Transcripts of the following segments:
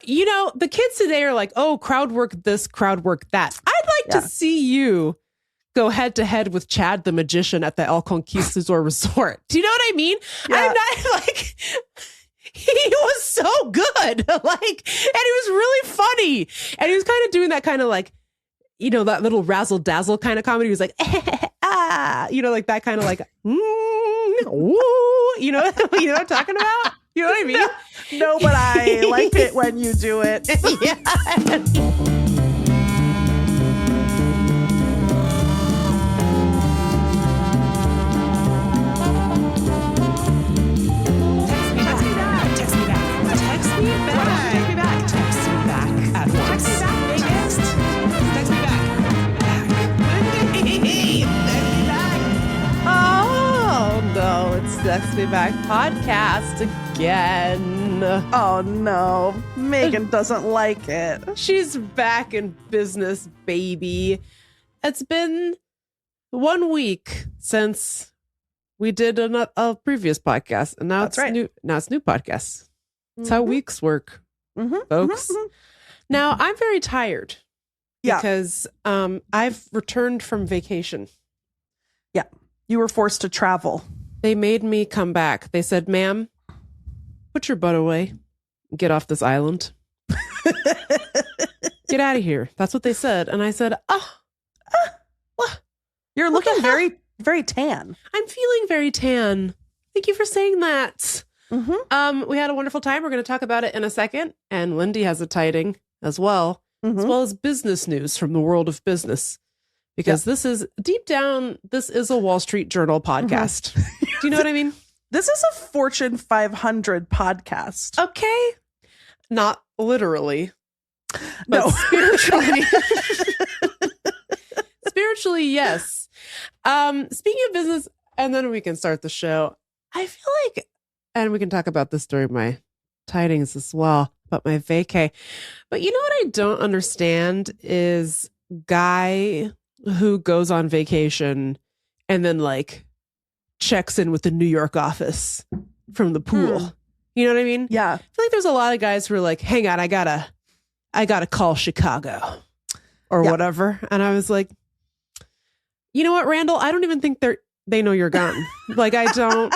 You know, the kids today are like, oh, crowd work this, crowd work that. I'd like to see you go head to head with Chad the magician at the El Conquistador Resort. Do you know what I mean? Yeah. I'm not like, he was so good. Like, and he was really funny. And he was kind of doing that kind of like, you know, that little razzle dazzle kind of comedy. He was like, you know, like that kind of like, woo, you know what I'm talking about? You know what I mean? No, but I like it when you do it. Yeah. Text Me Back podcast again. Oh no, Meagan doesn't like it. She's back in business, baby. It's been 1 week since we did a previous podcast, and now it's new. Now it's new podcasts. That's how weeks work, folks. Now I'm very tired because I've returned from vacation. Yeah, you were forced to travel. They made me come back. They said, ma'am, put your butt away. Get off this island. Get out of here. That's what they said. And I said, what? You're looking very, very tan. I'm feeling very tan. Thank you for saying that. We had a wonderful time. We're going to talk about it in a second. And Lindy has a tiding as well as business news from the world of business. Because this is deep down, this is a Wall Street Journal podcast. Do you know what I mean? This is a Fortune 500 podcast. Okay. Not literally, but no. Spiritually. Spiritually, yes. Speaking of business, and then we can start the show. I feel like, and we can talk about this during my tidings as well, about my vacay. But you know what I don't understand is guy who goes on vacation and then like checks in with the New York office from the pool. You know what I mean? Yeah. I feel like there's a lot of guys who are like, hang on, I gotta call Chicago or whatever. And I was like, you know what, Randall? I don't even think they know you're gone. Like, I don't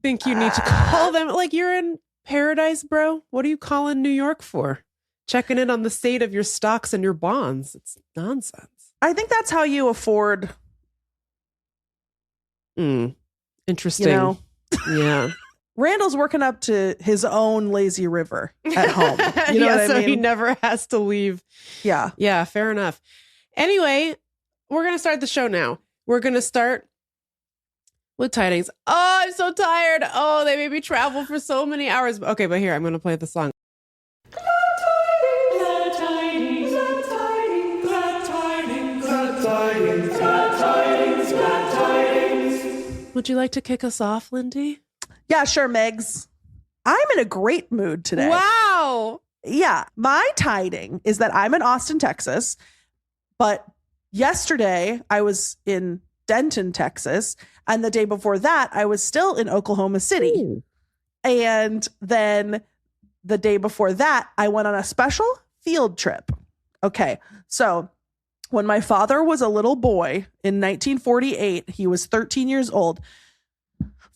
think you need to call them. Like, you're in paradise, bro. What are you calling New York for? Checking in on the state of your stocks and your bonds. It's nonsense. I think that's how you afford. Interesting. You know? Yeah. Randall's working up to his own lazy river at home. You know what I so mean? he never has to leave. Yeah. Yeah, fair enough. Anyway, we're going to start the show now. We're going to start with tidings. Oh, I'm so tired. Oh, they made me travel for so many hours. Okay, but here, I'm going to play the song. Would you like to kick us off, Lindy? Yeah, sure, Megs. I'm in a great mood today. Wow. Yeah. My tiding is that I'm in Austin, Texas, but yesterday I was in Denton, Texas, and the day before that I was still in Oklahoma City. Ooh. And then the day before that I went on a special field trip. Okay. So when my father was a little boy in 1948, he was 13 years old.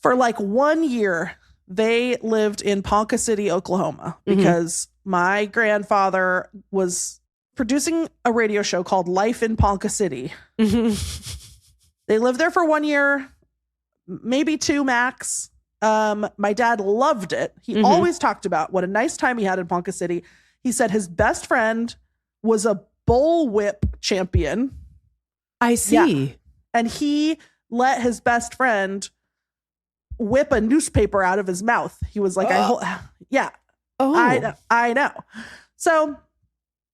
For like 1 year, they lived in Ponca City, Oklahoma, because my grandfather was producing a radio show called Life in Ponca City. They lived there for 1 year, maybe two max. My dad loved it. He always talked about what a nice time he had in Ponca City. He said his best friend was a bullwhip champion. I see. Yeah. And he let his best friend whip a newspaper out of his mouth. He was like, yeah. Oh, I know. So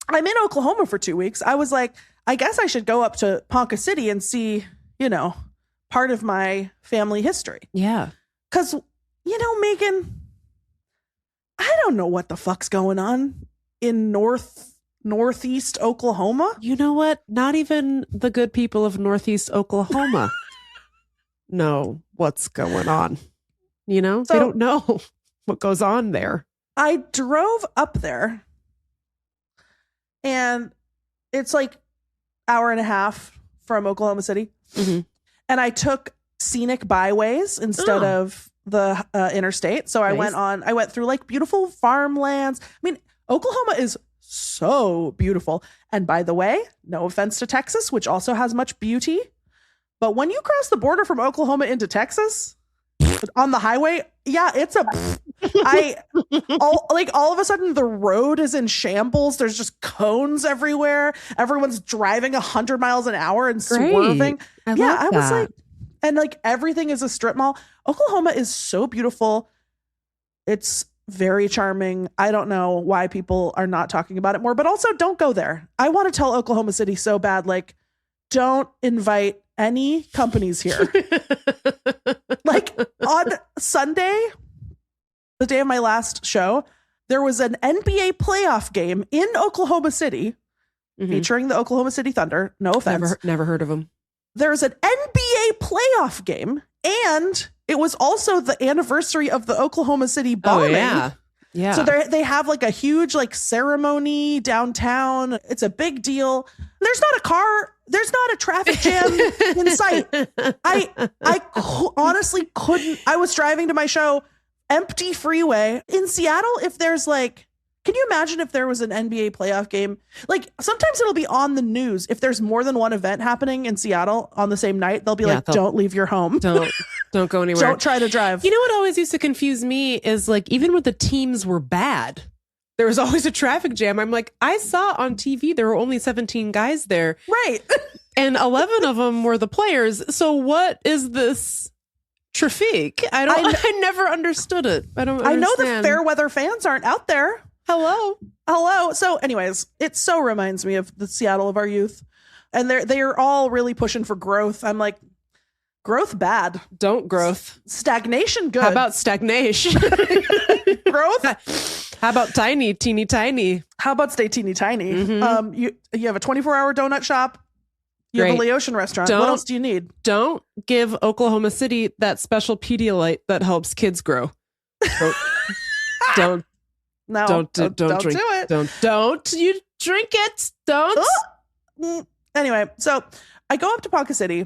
I'm in Oklahoma for 2 weeks. I was like, I guess I should go up to Ponca City and see, you know, part of my family history. Yeah. Because, you know, Meagan, I don't know what the fuck's going on in Northeast Oklahoma. You know what? Not even the good people of Northeast Oklahoma know what's going on. You know, they don't know what goes on there. I drove up there and it's like hour and a half from Oklahoma City. Mm-hmm. And I took scenic byways instead of the interstate. So I went through like beautiful farmlands. I mean, Oklahoma is so beautiful. And by the way, no offense to Texas, which also has much beauty. But when you cross the border from Oklahoma into Texas on the highway, yeah, it's all of a sudden the road is in shambles. There's just cones everywhere. Everyone's driving 100 miles an hour and swerving. I was like, and like everything is a strip mall. Oklahoma is so beautiful. It's very charming. I don't know why people are not talking about it more, but also don't go there. I want to tell Oklahoma City so bad, like, don't invite any companies here. Like on Sunday, the day of my last show, there was an NBA playoff game in Oklahoma City featuring the Oklahoma City Thunder. No offense. Never heard of them. There's an NBA playoff game, and it was also the anniversary of the Oklahoma City bombing. Oh, yeah. So they have like a huge like ceremony downtown. It's a big deal. There's not a car. There's not a traffic jam in sight. Honestly couldn't. I was driving to my show, empty freeway in Seattle. If there's like, can you imagine if there was an NBA playoff game? Like sometimes it'll be on the news. If there's more than one event happening in Seattle on the same night, they'll be like, don't leave your home. Don't go anywhere. Don't try to drive. You know what always used to confuse me is like, even when the teams were bad, there was always a traffic jam. I'm like, I saw on TV there were only 17 guys there. Right. And 11 of them were the players. So what is this traffic? I never understood it. I don't understand. I know the fair weather fans aren't out there. Hello. So anyways, it so reminds me of the Seattle of our youth. And they are all really pushing for growth. I'm like, growth bad. Don't growth. Stagnation good. How about stagnation? Growth? How about teeny tiny? How about stay teeny tiny? Mm-hmm. You have a 24-hour donut shop. You have a Laotian restaurant. What else do you need? Don't give Oklahoma City that special Pedialyte that helps kids grow. Don't drink do it. Don't you drink it. Don't. Anyway, so I go up to Ponca City.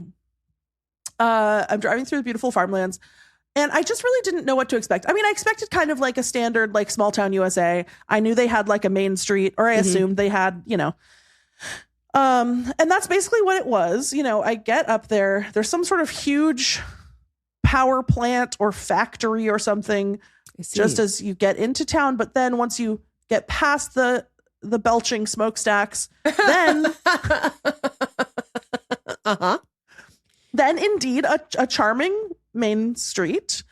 I'm driving through the beautiful farmlands, and I just really didn't know what to expect. I mean, I expected kind of like a standard like small town USA. I knew they had like a main street, or I assumed they had, and that's basically what it was. I get up there. There's some sort of huge power plant or factory or something just as you get into town. But then once you get past the belching smokestacks, then then indeed a charming main street.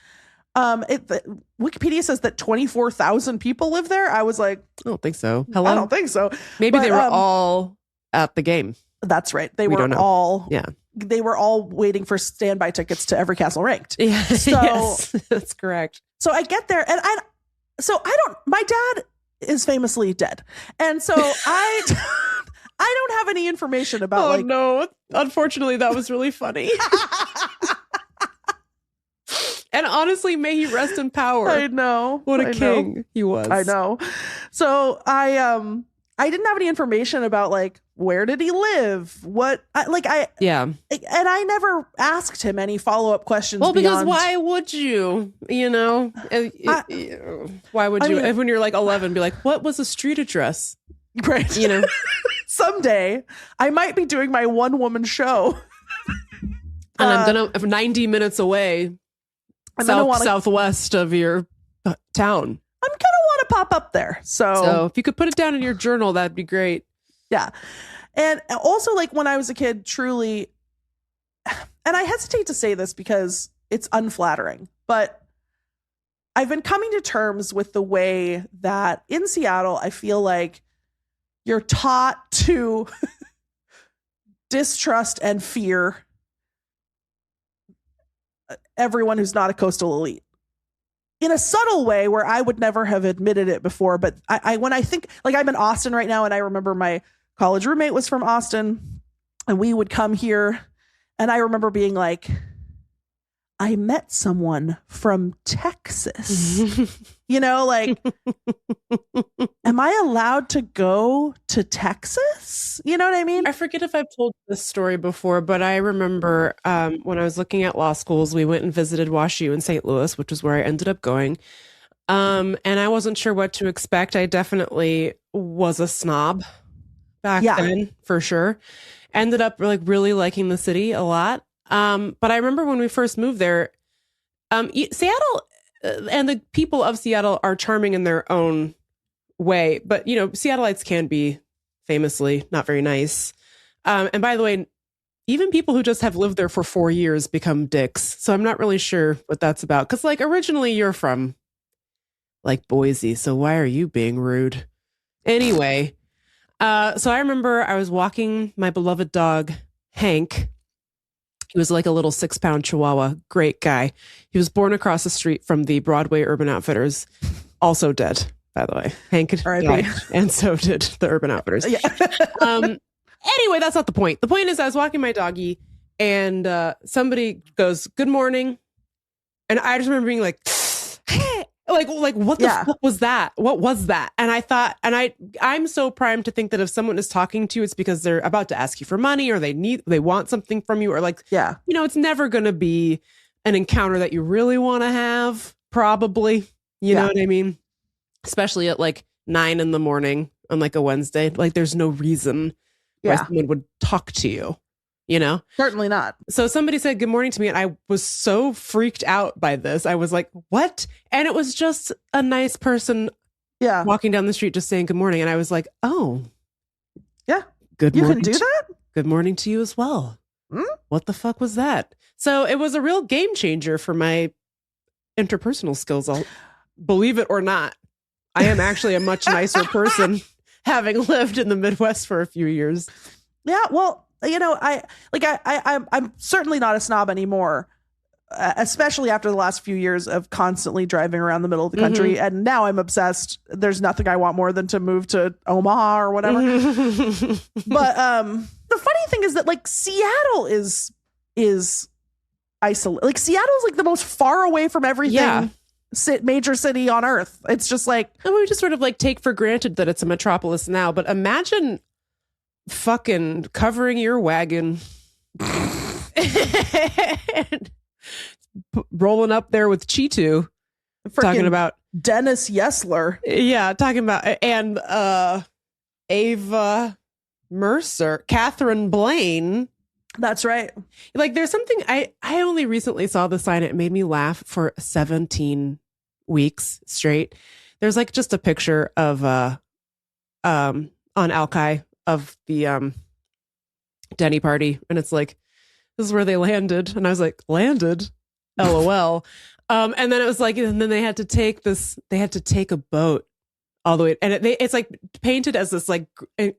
Wikipedia says that 24,000 people live there. I was like, I don't think so. Hello? I don't think so. Maybe they were all at the game. That's right. They were all they were all waiting for standby tickets to every castle ranked. Yeah. So yes, that's correct. So I get there, and my dad is famously dead. And so I don't have any information about no. Unfortunately, that was really funny. And honestly, may he rest in power. I know. What a king he was. I know. So I didn't have any information about like, where did he live? And I never asked him any follow-up questions. Well, because why would you? Why would you? When you're like 11, be like, what was the street address? Right. Someday I might be doing my one-woman show. And I'm gonna 90 minutes away, southwest of your town. I'm gonna want to pop up there. So if you could put it down in your journal, that'd be great. Yeah. And also, like, when I was a kid, truly, and I hesitate to say this because it's unflattering, but I've been coming to terms with the way that in Seattle, I feel like you're taught to distrust and fear everyone who's not a coastal elite in a subtle way where I would never have admitted it before. But when I think, like, I'm in Austin right now, and I remember my college roommate was from Austin, and we would come here, and I remember being like, I met someone from Texas. You know, like, am I allowed to go to Texas? You know what I mean? I forget if I've told this story before, but I remember when I was looking at law schools, we went and visited WashU in St. Louis, which is where I ended up going. And I wasn't sure what to expect. I definitely was a snob back then, for sure. Ended up like really liking the city a lot. But I remember when we first moved there, Seattle and the people of Seattle are charming in their own way. But, you know, Seattleites can be famously not very nice. And by the way, even people who just have lived there for 4 years become dicks. So I'm not really sure what that's about. Because, like, originally you're from, like, Boise. So why are you being rude? Anyway, so I remember I was walking my beloved dog, Hank. He was like a little 6-pound Chihuahua. Great guy. He was born across the street from the Broadway Urban Outfitters. Also dead, by the way. Hank died, and so did the Urban Outfitters. Yeah. Anyway, that's not the point. The point is I was walking my doggy and somebody goes, "Good morning." And I just remember being like, hey, like what the fuck was that? What was that? And I thought, and I'm so primed to think that if someone is talking to you, it's because they're about to ask you for money or they want something from you, or like, you know, it's never going to be an encounter that you really want to have, probably. You know what I mean? Especially at like 9 a.m. on like a Wednesday. Like there's no reason why someone would talk to you. You know? Certainly not. So somebody said good morning to me and I was so freaked out by this. I was like, what? And it was just a nice person walking down the street just saying good morning. And I was like, oh. Yeah. Good morning. You can do that? Good morning to you as well. What the fuck was that? So it was a real game changer for my interpersonal skills. I'll believe it or not. I am actually a much nicer person having lived in the Midwest for a few years. Yeah. Well, you know, I'm certainly not a snob anymore, especially after the last few years of constantly driving around the middle of the country. And now I'm obsessed. There's nothing I want more than to move to Omaha or whatever. But the funny thing is that like Seattle is isolated. Like Seattle is like the most far away from everything. Major city on earth. It's just like, and we just sort of like take for granted that it's a metropolis now. But imagine fucking covering your wagon and rolling up there with Cheetu talking about Dennis Yesler. Yeah, talking about and Ava Mercer, Catherine Blaine. That's right. Like there's something I only recently saw the sign. It made me laugh for 17 weeks straight. There's like just a picture of on Alki of the Denny party, and it's like, this is where they landed, and I was like, landed, LOL. And then it was like, and then they had to take a boat all the way, and it's like painted as this like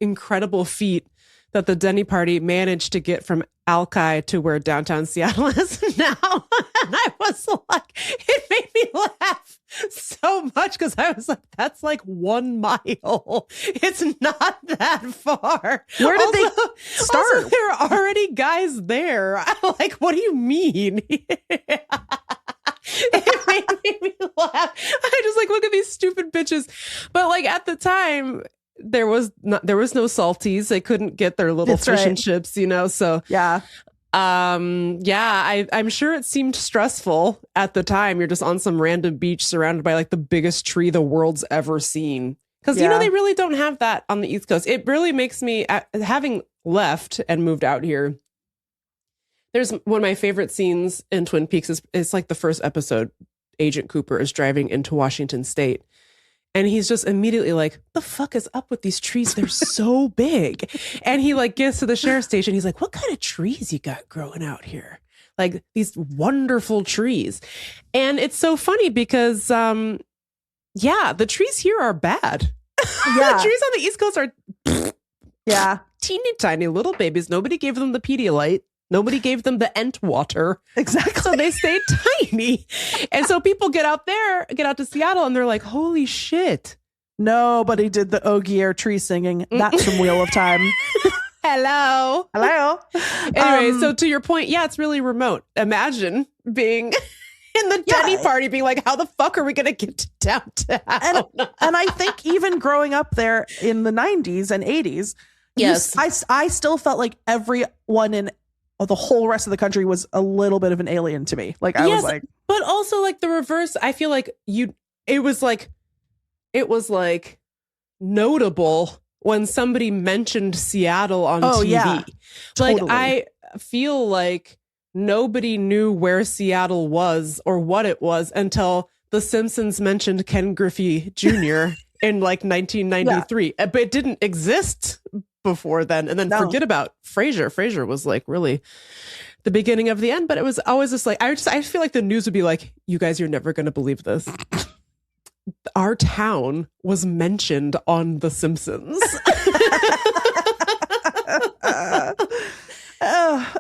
incredible feat that the Denny party managed to get from Alki to where downtown Seattle is now. And I was like, it made me laugh so much because I was like, that's like 1 mile. It's not that far. Where did they start? Also, there are already guys there. I'm like, what do you mean? It made me laugh. I just like, look at these stupid bitches. But like at the time, there was no salties. They couldn't get their little fish and chips, you know. So I'm sure it seemed stressful at the time. You're just on some random beach surrounded by like the biggest tree the world's ever seen. Because you know they really don't have that on the East Coast. It really makes me, having left and moved out here, there's one of my favorite scenes in Twin Peaks is like the first episode. Agent Cooper is driving into Washington State. And he's just immediately like, the fuck is up with these trees? They're so big. And he like gets to the sheriff's station. He's like, what kind of trees you got growing out here? Like these wonderful trees. And it's so funny because, the trees here are bad. The trees on the East Coast are teeny tiny little babies. Nobody gave them the Pedialyte. Nobody gave them the Entwater. Exactly. So they stayed tiny. And so people get out to Seattle and they're like, holy shit. Nobody did the Ogier tree singing. That's from Wheel of Time. Hello. Hello. Anyway, so to your point, yeah, it's really remote. Imagine being in the Denny party being like, how the fuck are we going to get to downtown? And I think even growing up there in the 90s and 80s, yes, I still felt like everyone in the whole rest of the country was a little bit of an alien to me. Like I was like, but also like the reverse. I feel like it was like notable when somebody mentioned Seattle on TV. Yeah, like totally. I feel like nobody knew where Seattle was or what it was until The Simpsons mentioned Ken Griffey Jr. in like 1993. But it didn't exist before then. And then forget about Frasier. Frasier was like really the beginning of the end. But it was always just like, I feel like the news would be like, you guys, you're never going to believe this. Our town was mentioned on The Simpsons.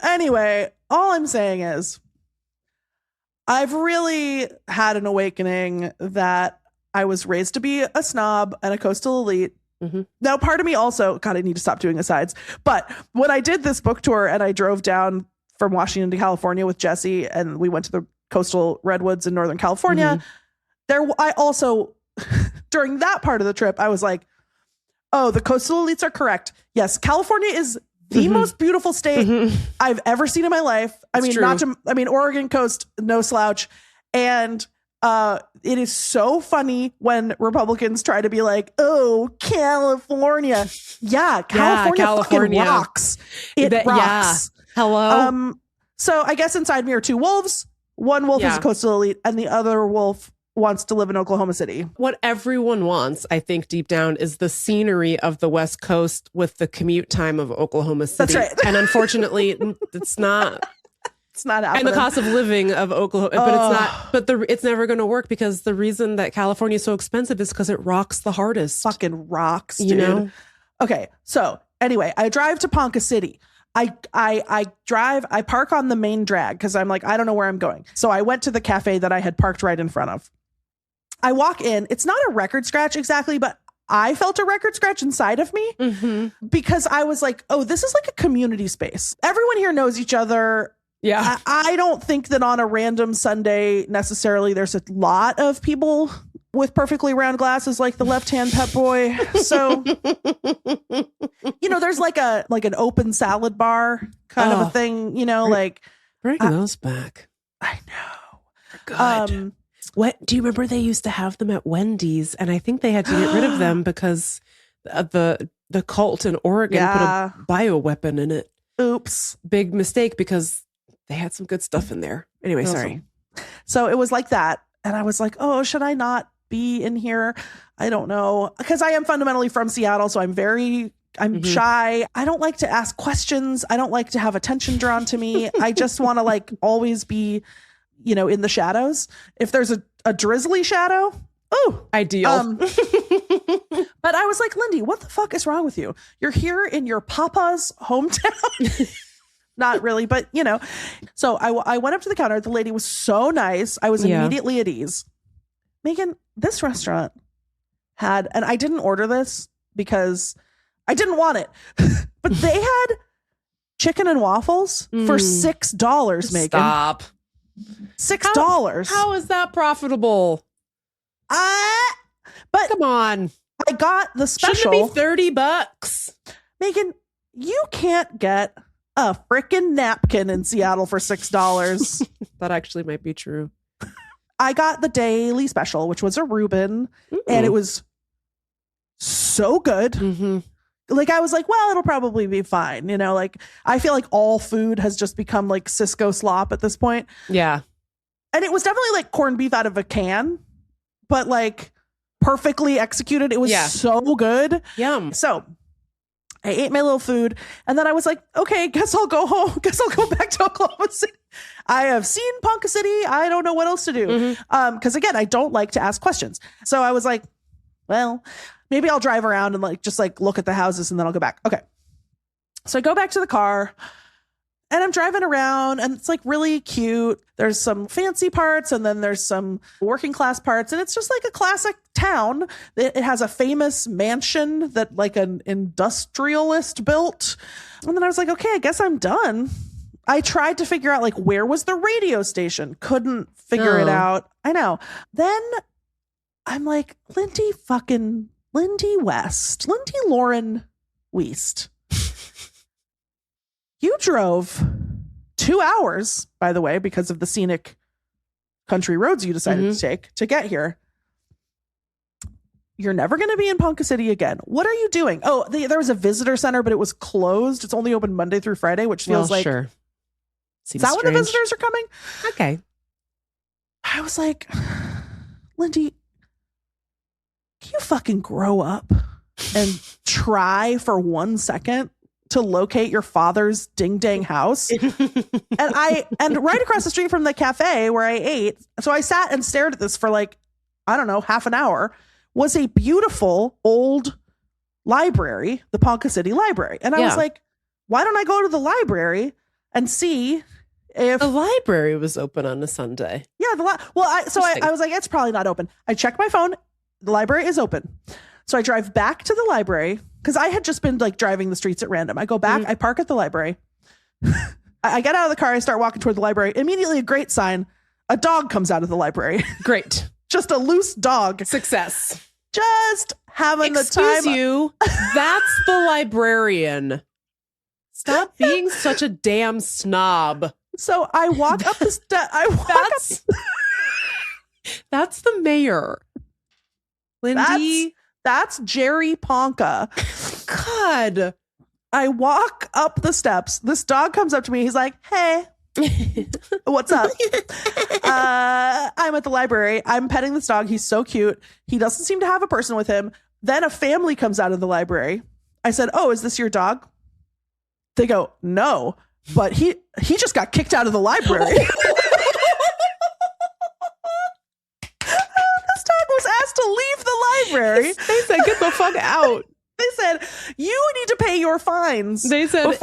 Anyway, all I'm saying is I've really had an awakening that I was raised to be a snob and a coastal elite. Mm-hmm. Now, part of me also, God, I need to stop doing asides. But when I did this book tour and I drove down from Washington to California with Jesse and we went to the coastal redwoods in Northern California, I also, during that part of the trip, I was like, oh, the coastal elites are correct. Yes, California is the most beautiful state I've ever seen in my life. Oregon coast, no slouch. And it is so funny when Republicans try to be like, oh, California. Yeah, California fucking rocks. It rocks. Yeah. Hello. So I guess inside me are two wolves. One wolf is a coastal elite and the other wolf wants to live in Oklahoma City. What everyone wants, I think, deep down is the scenery of the West Coast with the commute time of Oklahoma City. That's right. And unfortunately, it's not. It's not happening. And the cost of living of Oklahoma, but it's not. But it's never going to work because the reason that California is so expensive is because it rocks the hardest. Fucking rocks, dude. You know? Okay, so anyway, I drive to Ponca City. I park on the main drag because I'm like, I don't know where I'm going. So I went to the cafe that I had parked right in front of. I walk in. It's not a record scratch exactly, but I felt a record scratch inside of me because I was like, oh, this is like a community space. Everyone here knows each other. Yeah. I don't think that on a random Sunday necessarily there's a lot of people with perfectly round glasses like the left-hand pep boy. So, there's like an open salad bar kind of a thing, bring those back. I know. Good. What do you remember? They used to have them at Wendy's, and I think they had to get rid of them because the cult in Oregon put a bioweapon in it. Oops, big mistake because they had some good stuff in there. Anyway, sorry. So it was like that, and I was like, oh, should I not be in here? I don't know, because I am fundamentally from Seattle, so I'm shy. I don't like to ask questions. I don't like to have attention drawn to me. I just want to like always be, in the shadows. If there's a drizzly shadow, ideal. But I was like, Lindy, what the fuck is wrong with you? You're here in your papa's hometown. Not really, but So I went up to the counter. The lady was so nice. I was immediately at ease. Meagan, this restaurant had, and I didn't order this because I didn't want it, but they had chicken and waffles for $6, Meagan. Stop. $6. How is that profitable? But come on. I got the special. Shouldn't it be $30? Meagan, you can't get a freaking napkin in Seattle for $6. That actually might be true. I got the daily special, which was a Reuben, and it was so good. Like, I was like, well, it'll probably be fine. Like, I feel like all food has just become like Cisco slop at this point. Yeah. And it was definitely like corned beef out of a can, but like perfectly executed. It was so good. Yum. So I ate my little food, and then I was like, okay, guess I'll go home. Guess I'll go back to Oklahoma City. I have seen Ponca City. I don't know what else to do. Because again, I don't like to ask questions. So I was like, well, maybe I'll drive around and just look at the houses and then I'll go back. Okay. So I go back to the car and I'm driving around and it's like really cute. There's some fancy parts and then there's some working class parts. And it's just like a classic town. It has a famous mansion that like an industrialist built. And then I was like, okay, I guess I'm done. I tried to figure out like where was the radio station. Couldn't figure it out. I know. Then I'm like, Lindy Lauren Weist. You drove 2 hours, by the way, because of the scenic country roads you decided to take to get here. You're never going to be in Ponca City again. What are you doing? Oh, there was a visitor center, but it was closed. It's only open Monday through Friday, which feels like... Sure. Is that when the visitors are coming? Okay. I was like, Lindy, can you fucking grow up and try for 1 second to locate your father's ding dang house? and right across the street from the cafe where I ate, so I sat and stared at this for like, I don't know, half an hour, was a beautiful old library, the Ponca City Library. And I was like, why don't I go to the library and see if the library was open on a Sunday? Yeah, I was like, it's probably not open. I checked my phone. The library is open. So I drive back to the library because I had just been like driving the streets at random. I go back, I park at the library. I get out of the car, I start walking toward the library. Immediately a great sign. A dog comes out of the library. Great. Just a loose dog. Success. Just having the time. Excuse you. That's the librarian. Stop being such a damn snob. So I walk up the steps. That's the mayor. Lindy. That's Jerry Ponca. God. I walk up the steps. This dog comes up to me. He's like, hey. What's up? I'm at the library. I'm petting this dog. He's so cute. He doesn't seem to have a person with him. Then a family comes out of the library. I said, oh, is this your dog? They go, no, but he just got kicked out of the library. This dog was asked to leave the library. They said, get the fuck out. They said, you need to pay your fines. They said,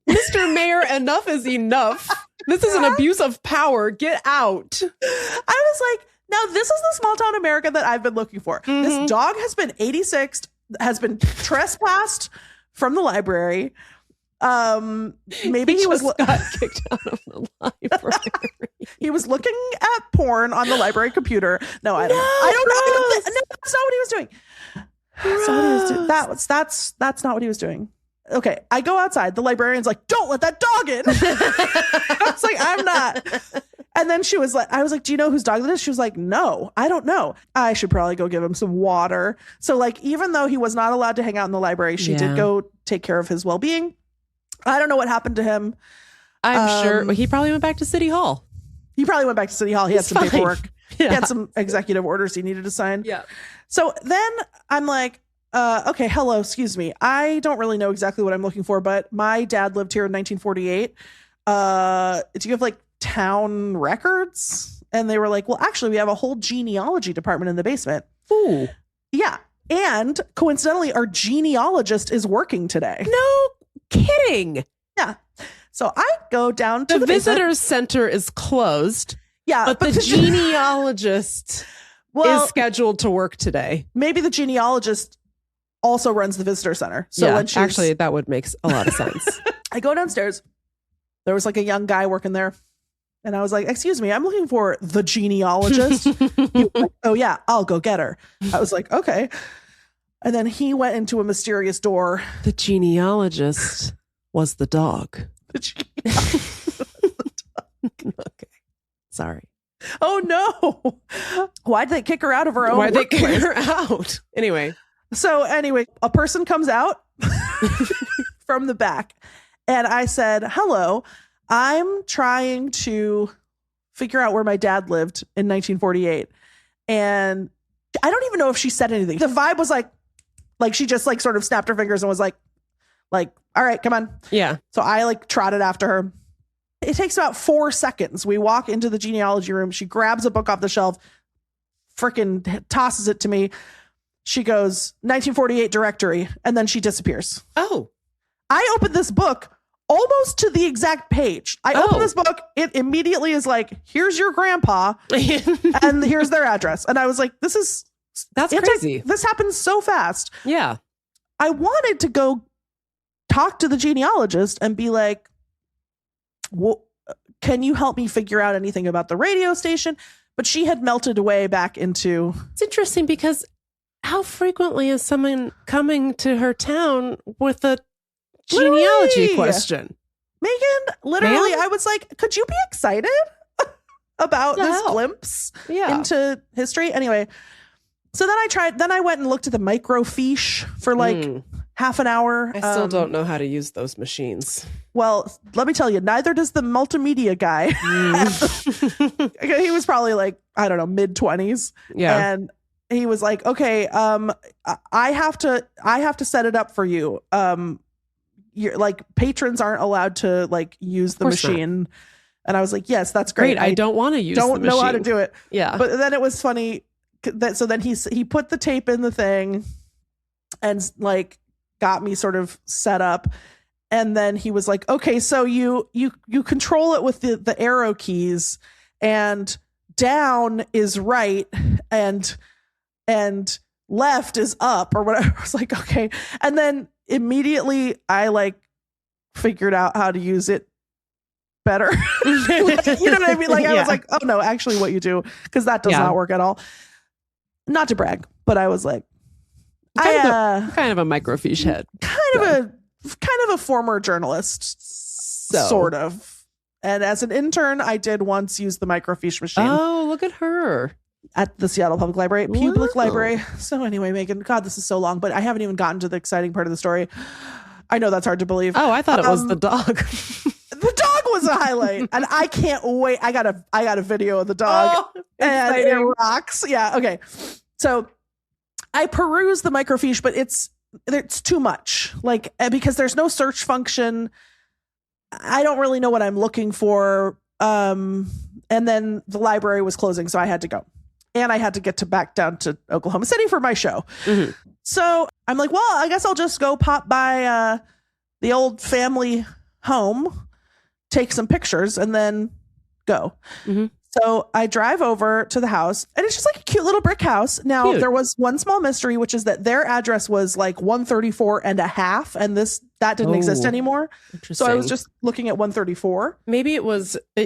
Mr. Mayor, enough is enough. This is an abuse of power. Get out. I was like, now this is the small town America that I've been looking for. This dog has been 86ed, has been trespassed from the library. Maybe he got kicked out of the library. He was looking at porn on the library computer. No, I don't know. No, that's not what he was doing. That's not what he was doing. That's not what he was doing. Okay, I go outside. The librarian's like, don't let that dog in. I was like, I'm not. And then she was like, I was like, do you know whose dog that is? She was like, no, I don't know. I should probably go give him some water. So like, even though he was not allowed to hang out in the library, she did go take care of his well-being. I don't know what happened to him. I'm sure he probably went back to City Hall. He probably went back to City Hall. He had some paperwork. Yeah. He had some executive orders he needed to sign. Yeah. So then I'm like, okay, hello, excuse me. I don't really know exactly what I'm looking for, but my dad lived here in 1948. Do you have like town records? And they were like, well, actually, we have a whole genealogy department in the basement. Ooh. Yeah. And coincidentally, our genealogist is working today. No kidding. Yeah. So I go down to the visitor basement. center is closed. Yeah. But the genealogist is scheduled to work today. Maybe the genealogist also runs the visitor center. So yeah, when she's, actually, that would make a lot of sense. I go downstairs. There was like a young guy working there. And I was like, excuse me, I'm looking for the genealogist. He was like, oh, yeah, I'll go get her. I was like, okay. And then he went into a mysterious door. The genealogist was the dog. The genealogist was the dog. Okay. Sorry. Oh, no. Why'd they kick her out of her own Why'd they workplace? kick her out? Anyway. So anyway, a person comes out from the back. And I said, hello, I'm trying to figure out where my dad lived in 1948. And I don't even know if she said anything. The vibe was like she just like sort of snapped her fingers and was like, all right, come on. Yeah. So I like trotted after her. It takes about 4 seconds. We walk into the genealogy room. She grabs a book off the shelf, freaking tosses it to me. She goes, 1948 directory. And then she disappears. Oh. I opened this book almost to the exact page. I opened this book. It immediately is like, here's your grandpa and here's their address. And I was like, this is That's crazy. This happens so fast. Yeah. I wanted to go talk to the genealogist and be like, well, can you help me figure out anything about the radio station? But she had melted away back into... It's interesting because how frequently is someone coming to her town with a genealogy question? Megan, literally, Ma'am? I was like, could you be excited about this glimpse into history? Anyway, so then I went and looked at the microfiche for like half an hour. I still don't know how to use those machines. Well, let me tell you, neither does the multimedia guy. He was probably like, I don't know, mid-20s. Yeah. And he was like, okay, I have to set it up for you. You're like, patrons aren't allowed to like use the machine. Not. And I was like, yes, that's great. I don't want to use the machine. Don't know how to do it. Yeah. But then it was funny that, so then he put the tape in the thing and like got me sort of set up. And then he was like, okay, so you control it with the arrow keys, and down is right and left is up or whatever. I was like, okay. And then immediately I like figured out how to use it better. You know what I mean? Like I was like, oh no, actually what you do, because that does not work at all. Not to brag, but I was like, kind of a microfiche head. Kind of a former journalist, sort of. And as an intern, I did once use the microfiche machine. Oh, look at her. At the Seattle Public Library, Public Library. So anyway, Megan, God, this is so long, but I haven't even gotten to the exciting part of the story. I know that's hard to believe. Oh, I thought it was the dog. The dog was a highlight, and I can't wait. I got a video of the dog, and it rocks. Yeah. Okay. So I peruse the microfiche, but it's too much, like, because there's no search function. I don't really know what I'm looking for. And then the library was closing, so I had to go. And I had to get back down to Oklahoma City for my show. Mm-hmm. So I'm like, well, I guess I'll just go pop by the old family home, take some pictures, and then go. Mm-hmm. So I drive over to the house, and it's just like a cute little brick house. Now, there was one small mystery, which is that their address was like 134 and a half, and that didn't exist anymore. So I was just looking at 134. Maybe it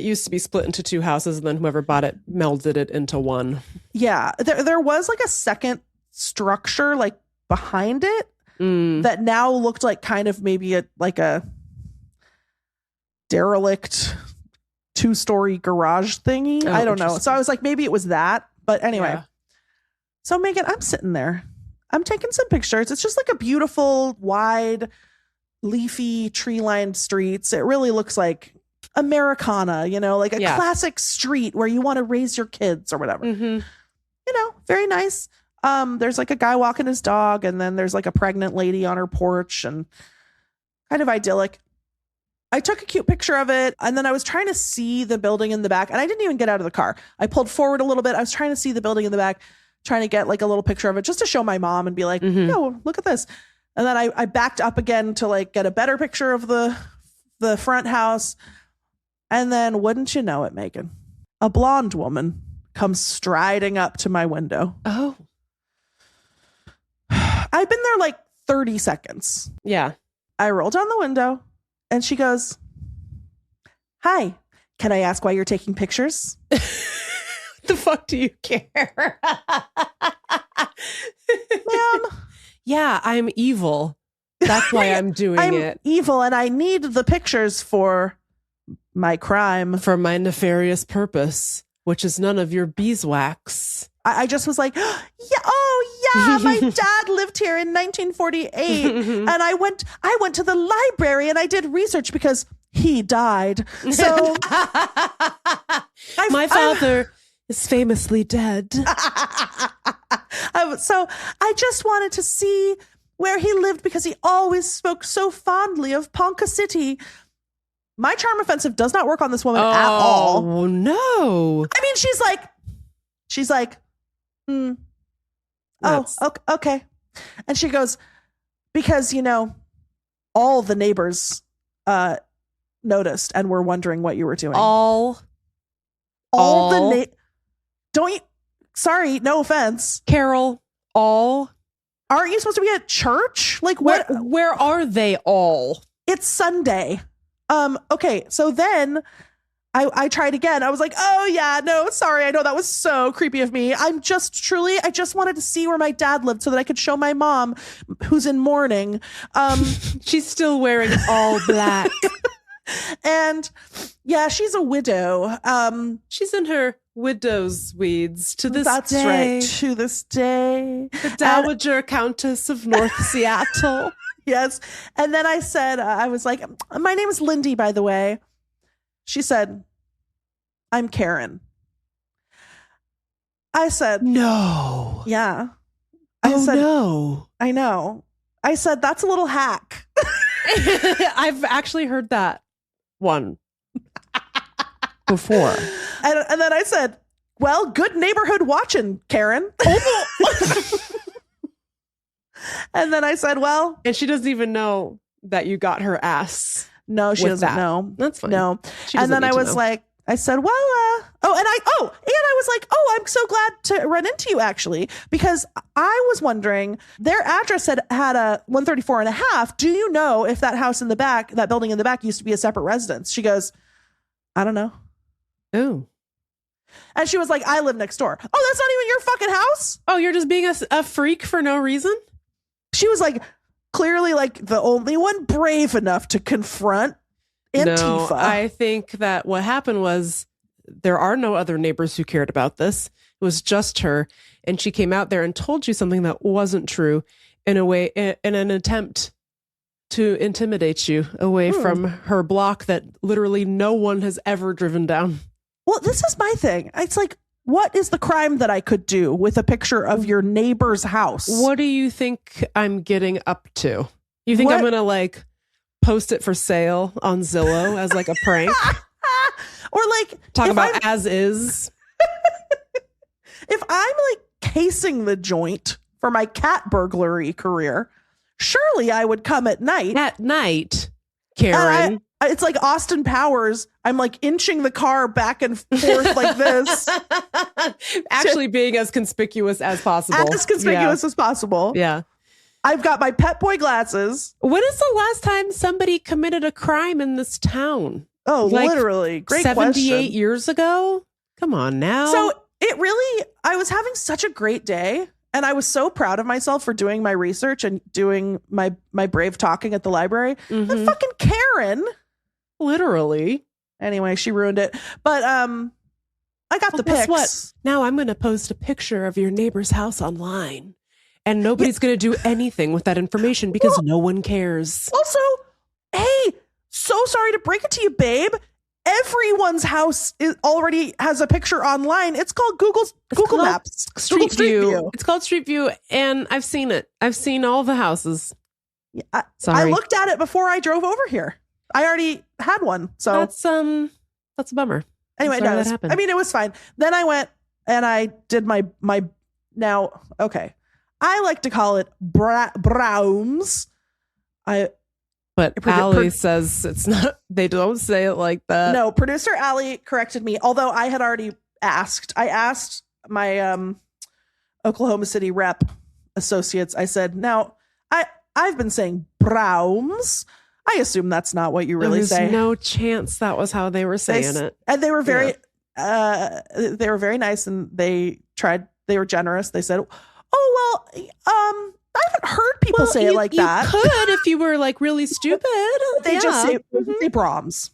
used to be split into two houses, and then whoever bought it melded it into one. Yeah. There was like a second structure like behind it that now looked like kind of maybe a derelict 2-story garage thingy. I don't know. So I was like, maybe it was that. But anyway. Yeah. So Megan, I'm sitting there. I'm taking some pictures. It's just like a beautiful, wide, leafy, tree-lined streets. It really looks like Americana, like a classic street where you want to raise your kids or whatever. Mm-hmm. Very nice. There's like a guy walking his dog, and then there's like a pregnant lady on her porch, and kind of idyllic. I took a cute picture of it, and then I was trying to see the building in the back, and I didn't even get out of the car. I pulled forward a little bit. I was trying to see the building in the back, trying to get like a little picture of it just to show my mom and be like, yo, look at this. And then I backed up again to like get a better picture of the front house. And then wouldn't you know it, Megan, a blonde woman comes striding up to my window. Oh. I've been there like 30 seconds. Yeah. I roll down the window. And she goes, hi, can I ask why you're taking pictures? The fuck do you care? Ma'am. Yeah, I'm evil. That's why I'm doing it. I'm evil, and I need the pictures for my crime. For my nefarious purpose, which is none of your beeswax. I just was like, my dad lived here in 1948, and I went to the library and I did research because he died. So my father is famously dead. So I just wanted to see where he lived because he always spoke so fondly of Ponca City. My charm offensive does not work on this woman at all. Oh no! I mean, she's like. Okay. And she goes, because, all the neighbors noticed and were wondering what you were doing. All the don't you sorry, no offense. Carol, all. Aren't you supposed to be at church? Like what? Where are they all? It's Sunday. Okay, so then I tried again. I was like, oh yeah, no, sorry. I know that was so creepy of me. I just wanted to see where my dad lived so that I could show my mom who's in mourning. She's still wearing all black. And yeah, she's a widow. She's in her widow's weeds to this that's day. right. To this day. The Dowager Countess of North Seattle. Yes. And then I said, I was like, my name is Lindy, by the way. She said, I'm Karen. I said, no. Yeah. No. I know. I said, that's a little hack. I've actually heard that one before. And then I said, well, good neighborhood watching, Karen. And then I said, well. And she doesn't even know that you got her ass. No, she doesn't know. That's fine. No. And then I was like, I said, well, and I was like, oh, I'm so glad to run into you actually, because I was wondering, their address had a 134 and a half. Do you know if that house in the back, that building in the back used to be a separate residence? She goes, I don't know. Ooh. And she was like, I live next door. Oh, that's not even your fucking house? Oh, you're just being a freak for no reason? She was like, clearly like the only one brave enough to confront Antifa. No, I think that what happened was there are no other neighbors who cared about this. It was just her. And she came out there and told you something that wasn't true in a way, in an attempt to intimidate you away from her block that literally no one has ever driven down. Well, this is my thing. It's like, what is the crime that I could do with a picture of your neighbor's house? What do you think I'm getting up to? You think I'm going to like post it for sale on Zillow as like a prank? Or like talk about as is? If I'm like casing the joint for my cat burglary career, surely I would come at night. At night, Karen. It's like Austin Powers. I'm like inching the car back and forth like this. Actually being as conspicuous as possible. As possible. Yeah. I've got my Pet Boy glasses. When is the last time somebody committed a crime in this town? Oh, like literally. Great 78 question. years ago? Come on now. So I was having such a great day. And I was so proud of myself for doing my research and doing my brave talking at the library. Mm-hmm. And fucking Karen. Literally. Anyway, she ruined it. But I got the pics. Guess what? Now I'm going to post a picture of your neighbor's house online. And nobody's going to do anything with that information because no one cares. Also, hey, so sorry to break it to you, babe. Everyone's house already has a picture online. It's called Google Maps. Street View. It's called Street View. And I've seen it. I've seen all the houses. Yeah, I looked at it before I drove over here. I already had one. So that's a bummer. Anyway, no, that happened. I mean, it was fine. Then I went and I did my now, okay. I like to call it Braum's. But Allie says it's not, they don't say it like that. No, producer Allie corrected me, although I had already asked. I asked my Oklahoma City rep associates. I said, now, I've been saying Braum's. I assume that's not what you really say. There's no chance that was how they were saying it. And they were very nice, and they were generous. They said, oh, well, I haven't heard people say it like that. You could if you were like really stupid. They just say Braum's.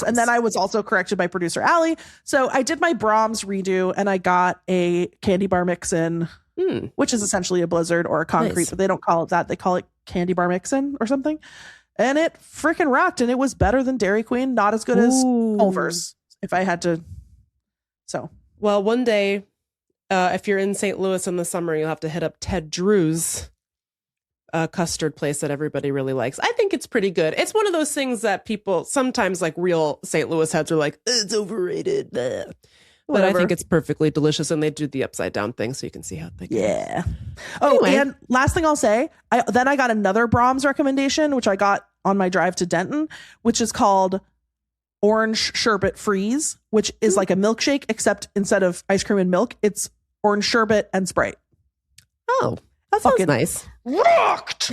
And then I was also corrected by producer Allie. So I did my Braum's redo and I got a candy bar mix-in, which is essentially a blizzard or a concrete, but they don't call it that. They call it candy bar mix-in or something. And it freaking rocked. And it was better than Dairy Queen. Not as good as Culver's if I had to. So. Well, one day, if you're in St. Louis in the summer, you'll have to hit up Ted Drew's custard place that everybody really likes. I think it's pretty good. It's one of those things that people sometimes, like real St. Louis heads, are like, it's overrated. Bleh. But I think it's perfectly delicious, and they do the upside down thing so you can see how thick it is. Oh, anyway. And last thing I'll say, I got another Braum's recommendation, which I got on my drive to Denton, which is called Orange Sherbet Freeze, which is like a milkshake, except instead of ice cream and milk, it's orange sherbet, and Sprite. Oh, that sounds nice. Rocked.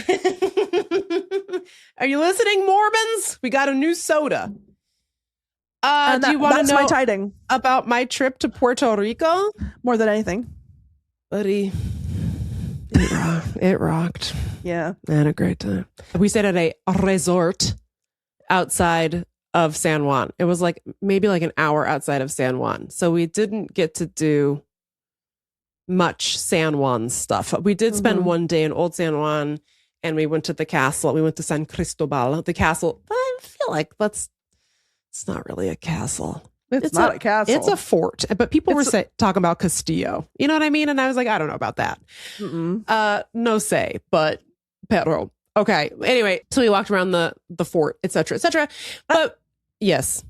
Are you listening, Morbans? We got a new soda. Do you want to know my tiding about my trip to Puerto Rico? more than anything? Buddy, it rocked. Yeah. I had a great time. We stayed at a resort outside of San Juan. It was like maybe like an hour outside of San Juan. So we didn't get to do much San Juan stuff. We did spend one day in Old San Juan, and we went to the castle. We went to San Cristobal, the castle. But I feel like it's not really a castle. It's not a castle. It's a fort. But people were talking about Castillo. You know what I mean? And I was like, I don't know about that. No say, but pero. Okay. Anyway, so we walked around the fort, et cetera, et cetera. But yes.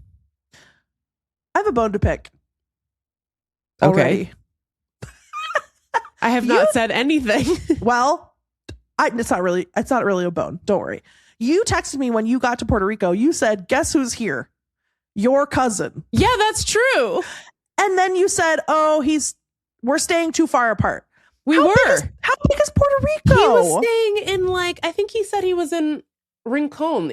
I have a bone to pick. Okay. Already. I have not said anything. Well, it's not really a bone. Don't worry. You texted me when you got to Puerto Rico. You said, guess who's here? Your cousin. Yeah, that's true. And then you said, oh, we're staying too far apart. How big is Puerto Rico? He was staying in I think he said he was in Rincon.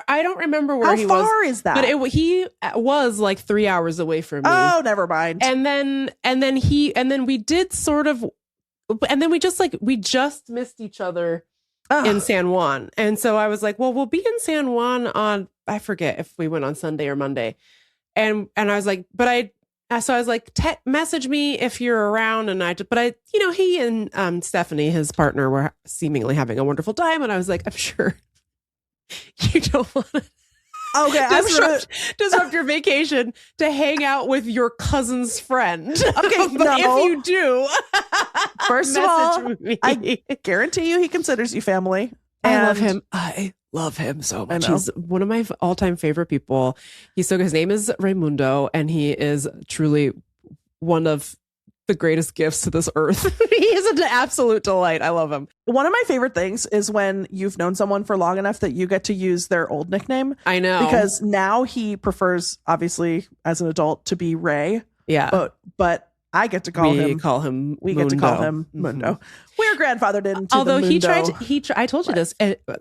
I don't remember where he was. How far is that? But he was like 3 hours away from me. Oh, never mind. And then we did sort of, and then we just missed each other in San Juan. And so I was like, well, we'll be in San Juan on, I forget if we went on Sunday or Monday. And I was like, so I was like, message me if you're around. And he and Stephanie, his partner, were seemingly having a wonderful time. And I was like, I'm sure you don't want to disrupt your vacation to hang out with your cousin's friend. Okay, but if you do, first of all, I guarantee you he considers you family. I love him. I love him so much. He's one of my all-time favorite people. His name is Raimundo, and he is truly one of the greatest gifts to this earth. He is an absolute delight. I love him. One of my favorite things is when you've known someone for long enough that you get to use their old nickname. I know. Because now he prefers, obviously, as an adult, to be Ray. Yeah. But I get to call him. We get to call him Mundo. We're grandfathered into Although the Mundo. I told you this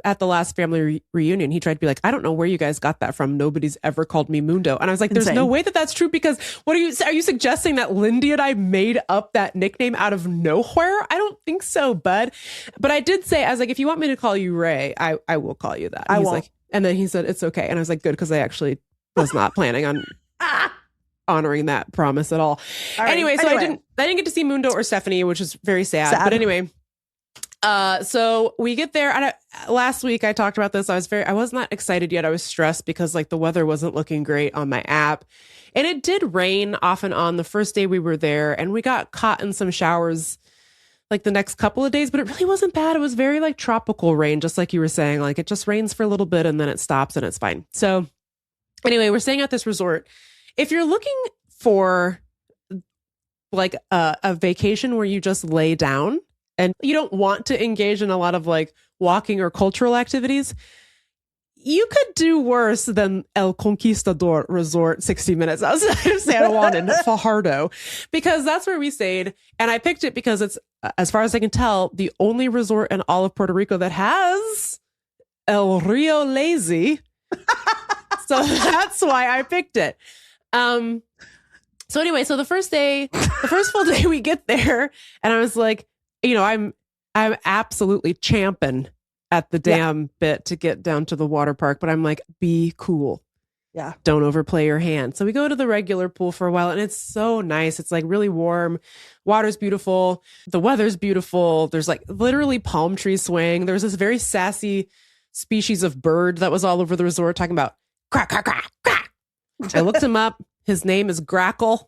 at the last family reunion. He tried to be like, I don't know where you guys got that from. Nobody's ever called me Mundo. And I was like, there's no way that's true, because are you suggesting that Lindy and I made up that nickname out of nowhere? I don't think so, bud. But I did say, I was like, if you want me to call you Ray, I will call you that. He's like, and then he said, it's okay. And I was like, good, because I actually was not planning on honoring that promise at all. Anyway, so I didn't get to see Mundo or Stephanie, which is very sad. But anyway, so we get there, and last week I talked about this. I was not excited yet. I was stressed because the weather wasn't looking great on my app, and it did rain off and on the first day we were there, and we got caught in some showers the next couple of days, but it really wasn't bad. It was very tropical rain, just like you were saying. It just rains for a little bit and then it stops and it's fine. So anyway, we're staying at this resort. If you're looking for a vacation where you just lay down and you don't want to engage in a lot of walking or cultural activities, you could do worse than El Conquistador Resort 60 minutes outside of San Juan in Fajardo, because that's where we stayed. And I picked it because it's, as far as I can tell, the only resort in all of Puerto Rico that has El Rio Lazy. So that's why I picked it. So anyway, so the first full day we get there, and I was like, I'm absolutely champing at the damn bit to get down to the water park, but I'm like, be cool. Yeah. Don't overplay your hand. So we go to the regular pool for a while, and it's so nice. It's really warm. Water's beautiful. The weather's beautiful. There's literally palm trees swaying. There's this very sassy species of bird that was all over the resort talking about crack, crack, crack, crack. I looked him up. His name is Grackle.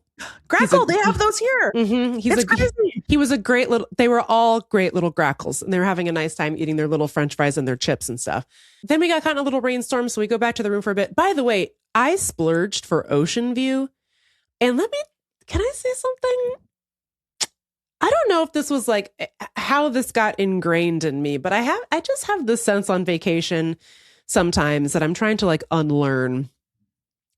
Grackle, they have those here. Mm-hmm. It's crazy. He was a great they were all great little grackles, and they were having a nice time eating their little French fries and their chips and stuff. Then we got caught in a little rainstorm, so we go back to the room for a bit. By the way, I splurged for ocean view. And can I say something? I don't know if this was how this got ingrained in me, but I just have this sense on vacation sometimes that I'm trying to unlearn.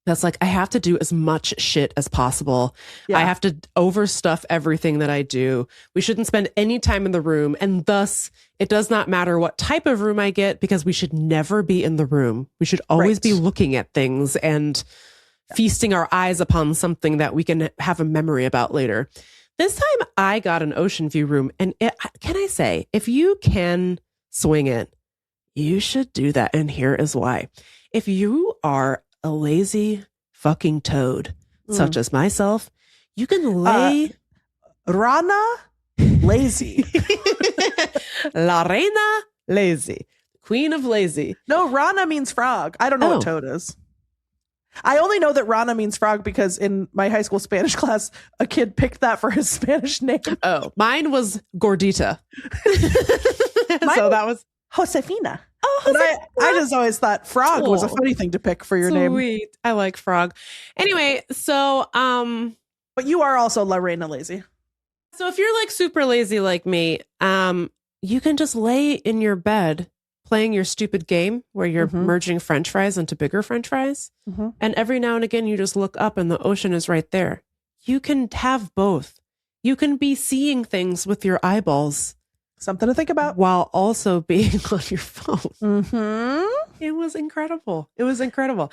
that's like, I have to do as much shit as possible. Yeah. I have to overstuff everything that I do. We shouldn't spend any time in the room. And thus, it does not matter what type of room I get because we should never be in the room. We should always Right. be looking at things and feasting our eyes upon something that we can have a memory about later. This time I got an ocean view room. And can I say, if you can swing it, you should do that. And here is why. If you are a lazy fucking toad, such as myself, you can lay Reina Lazy. La Reina Lazy, Queen of Lazy. No, Rana means frog. I don't know Oh. what toad is. I only know that Rana means frog because in my high school Spanish class, a kid picked that for his Spanish name. Oh, mine was Gordita. So that was Josefina. oh, But I just always thought frog was a Oh. funny thing to pick for your name. sweet. I like frog. Anyway, so But you are also La Reina Lazy. so if you're like super lazy like me, you can just lay in your bed playing your stupid game where you're Mhm. merging French fries into bigger French fries. Mhm. And every now and again, you just look up and the ocean is right there. You can have both. You can be seeing things with your eyeballs Something to think about. while also being on your phone. Mm-hmm. It was incredible. It was incredible.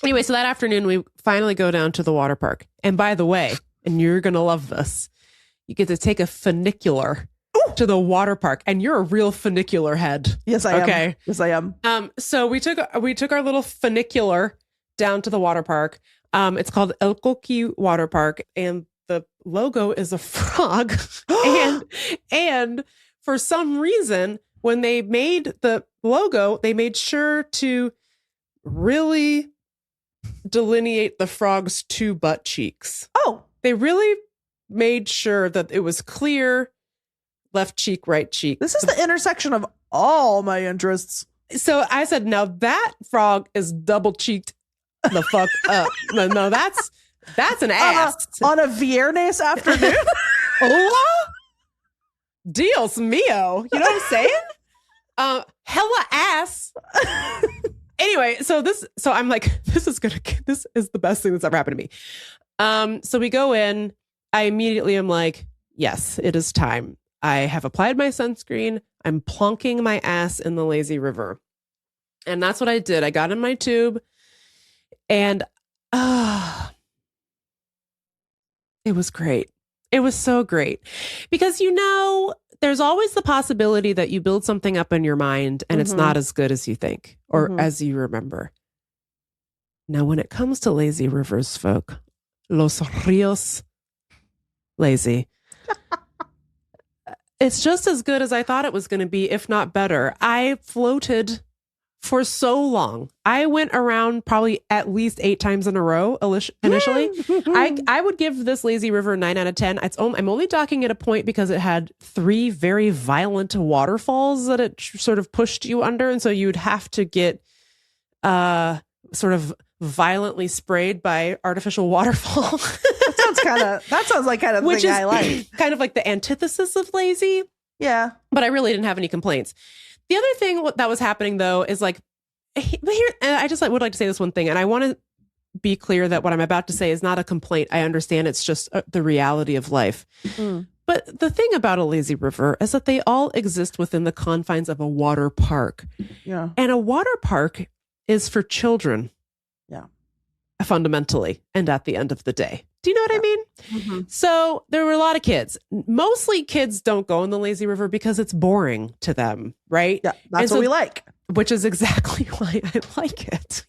Anyway, so that afternoon, we finally go down to the water park. And by the way, and you're going to love this, you get to take a funicular to the water park. And you're a real funicular head. Yes, I am. Okay. Yes, I am. So we took our little funicular down to the water park. It's called El Coqui Water Park, and the logo is a frog. and for some reason, when they made the logo, they made sure to really delineate the frog's two butt cheeks. Oh, They really made sure that it was clear, left cheek, right cheek. this is the intersection of all my interests. So I said, now that frog is double cheeked the fuck up. No, that's an ass. On a Viernes afternoon. Hola? Dios mio. You know what I'm saying? Hella ass. Anyway, so I'm like, this is the best thing that's ever happened to me. So we go in. I immediately am like, yes, it is time. I have applied my sunscreen. I'm plonking my ass in the lazy river. And that's what I did. I got in my tube and it was great. It was so great because, there's always the possibility that you build something up in your mind and it's Mhm. not as good as you think or Mhm. as you remember. Now, when it comes to lazy rivers, folk, los rios lazy, it's just as good as I thought it was going to be, if not better. I floated for so long. I went around probably at least 8 times in a row initially. I would give this lazy river 9 out of 10. I'm only docking at a point because it had 3 very violent waterfalls that it sort of pushed you under. And so you'd have to get sort of violently sprayed by artificial waterfall. That sounds like kind of Which thing is I like. kind of like the antithesis of lazy. Yeah. But I really didn't have any complaints. The other thing that was happening though is like, and I just would like to say this one thing, and I want to be clear that what I'm about to say is not a complaint. I understand it's just the reality of life. Mm. But the thing about a lazy river is that they all exist within the confines of a water park. Yeah. And a water park is for children. Yeah. Fundamentally, and at the end of the day. Do you know what I mean? Mm-hmm. So there were a lot of kids. Mostly kids don't go in the lazy river because it's boring to them, right? Yeah. That's And what we like. Which is exactly why I like it,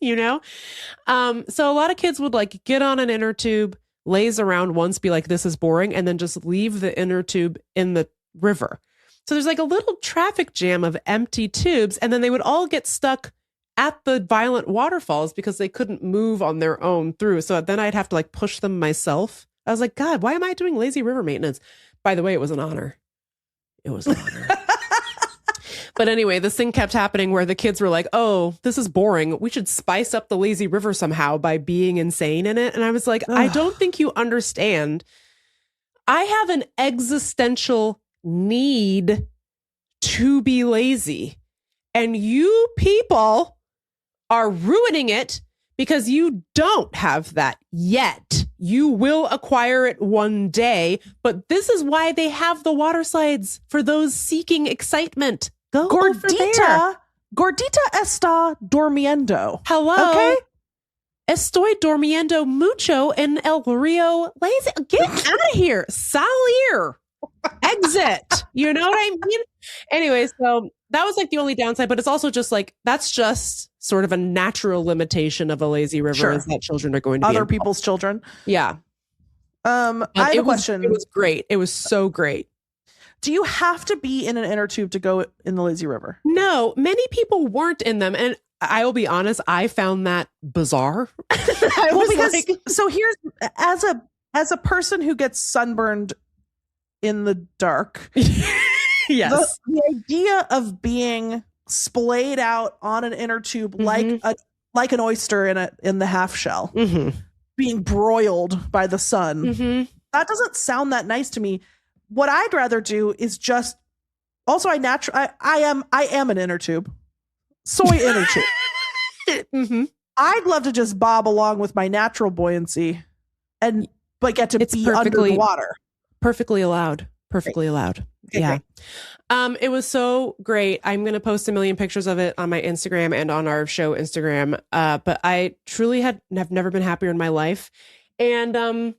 So a lot of kids would like get on an inner tube, laze around once, be like, this is boring, and then just leave the inner tube in the river. So there's like a little traffic jam of empty tubes, and then they would all get stuck at the violent waterfalls because they couldn't move on their own through. So then I'd have to like push them myself. I was like, God, why am I doing lazy river maintenance? By the way, it was an honor. It was an honor. But anyway, this thing kept happening where the kids were like, oh, this is boring. We should spice up the lazy river somehow by being insane in it. And I was like, I don't think you understand. I have an existential need to be lazy. And you people are ruining it because you don't have that yet. You will acquire it one day, but this is why they have the water slides for those seeking excitement. Go over there. Gordita está durmiendo. Hello. Okay. Estoy durmiendo mucho en el río Lazy. Get out of here. Salir. Exit. You know what I mean? Anyway, so that was like the only downside, but it's also just like, that's just sort of a natural limitation of a lazy river is that children are going to be other people's children. Yeah. I have a question. It was great. It was so great. Do you have to be in an inner tube to go in the lazy river? No, many people weren't in them. And I will be honest, I found that bizarre. So here's as a person who gets sunburned in the dark. Yes. The idea of being splayed out on an inner tube like an oyster in the half shell, being broiled by the sun. That doesn't sound that nice to me. What I'd rather do is just also I am an inner tube. Soy inner tube. I'd love to just bob along with my natural buoyancy but get to be under the water. Perfectly allowed. Perfectly allowed. Okay, yeah. Great. It was so great. I'm going to post a million pictures of it on my Instagram and on our show Instagram. But I truly have never been happier in my life. And,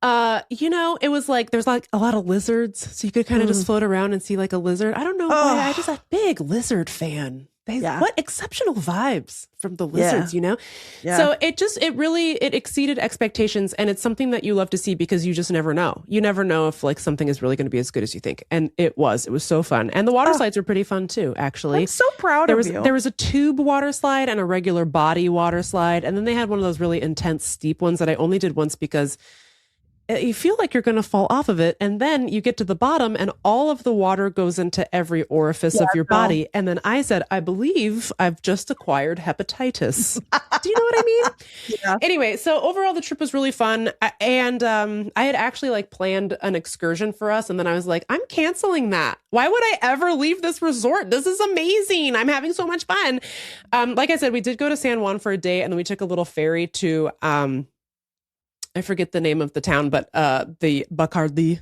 it was like, there's like a lot of lizards. So you could kind of just float around and see like a lizard. I don't know why. I just a big lizard fan. What exceptional vibes from the lizards, you know? Yeah. So it really exceeded expectations, and it's something that you love to see because you just never know. You never know if like something is really going to be as good as you think. And it was so fun. And the water slides were pretty fun too, actually. I'm so proud of you. There was a tube water slide and a regular body water slide. And then they had one of those really intense steep ones that I only did once because you feel like you're going to fall off of it. And then you get to the bottom and all of the water goes into every orifice of your body. And then I said, I believe I've just acquired hepatitis. Do you know what I mean? Yeah. Anyway, so overall the trip was really fun. I had actually like planned an excursion for us. And then I was like, I'm canceling that. Why would I ever leave this resort? This is amazing. I'm having so much fun. Like I said, we did go to San Juan for a day and then we took a little ferry to, I forget the name of the town, but the Bacardi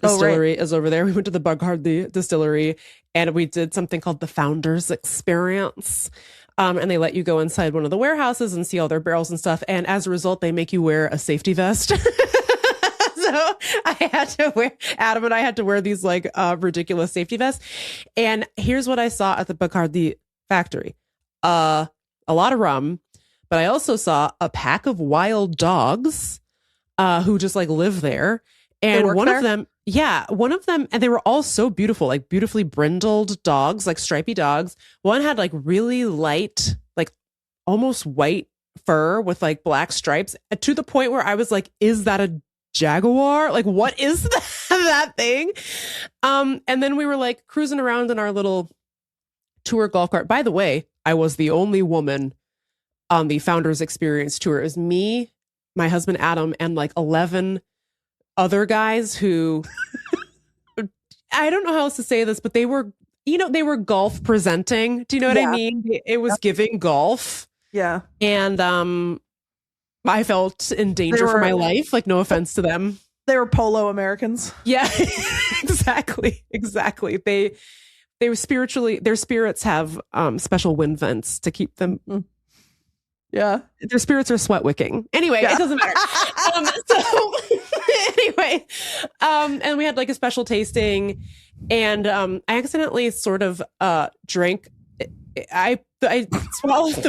distillery is over there. We went to the Bacardi distillery and we did something called the Founders Experience. And they let you go inside one of the warehouses and see all their barrels and stuff. And as a result, they make you wear a safety vest. So Adam and I had to wear these like ridiculous safety vests. And here's what I saw at the Bacardi factory. A lot of rum. But I also saw a pack of wild dogs who just like live there. And one of them, and they were all so beautiful, like beautifully brindled dogs, like stripy dogs. One had like really light, like almost white fur with like black stripes to the point where I was like, is that a jaguar? Like, what is that thing? And then we were like cruising around in our little tour golf cart. By the way, I was the only woman on the Founders Experience tour. It was me, my husband Adam, and like 11 other guys who I don't know how else to say this, but they were golf presenting. Do you know what I mean? It was giving golf. Yeah. And I felt in danger for my life. Like, no offense to them. They were polo Americans. Yeah, exactly. They were their spirits have special wind vents to keep them. Yeah. Their spirits are sweat wicking. Anyway, it doesn't matter. And we had like a special tasting and I accidentally sort of drank. I swallowed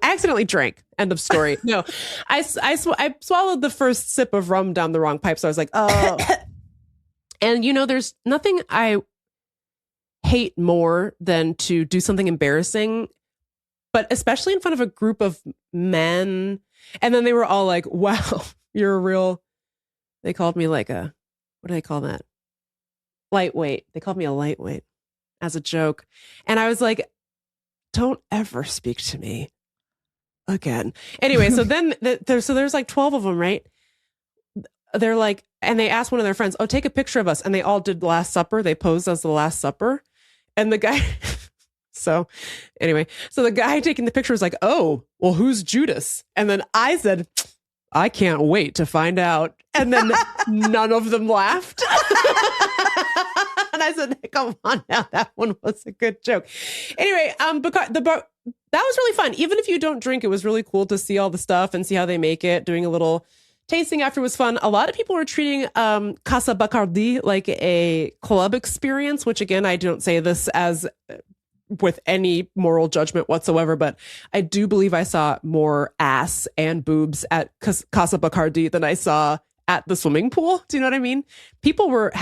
I accidentally drank. End of story. No, I swallowed the first sip of rum down the wrong pipe. So I was like, oh. And there's nothing I hate more than to do something embarrassing, but especially in front of a group of men. And then they were all like, wow, you're a real, they called me like what do they call that? Lightweight. They called me a lightweight as a joke. And I was like, don't ever speak to me again. Anyway, so then there's like 12 of them, right? They're like, and they asked one of their friends, oh, take a picture of us. And they all did the Last Supper. They posed as the Last Supper. And the guy So anyway, so the guy taking the picture was like, oh, well, who's Judas? And then I said, I can't wait to find out. And then none of them laughed. And I said, come on now, that one was a good joke. Anyway, that was really fun. Even if you don't drink, it was really cool to see all the stuff and see how they make it. Doing a little tasting after was fun. A lot of people were treating Casa Bacardi like a club experience, which again, I don't say this as with any moral judgment whatsoever, but I do believe I saw more ass and boobs at Casa Bacardi than I saw at the swimming pool. Do you know what I mean? People were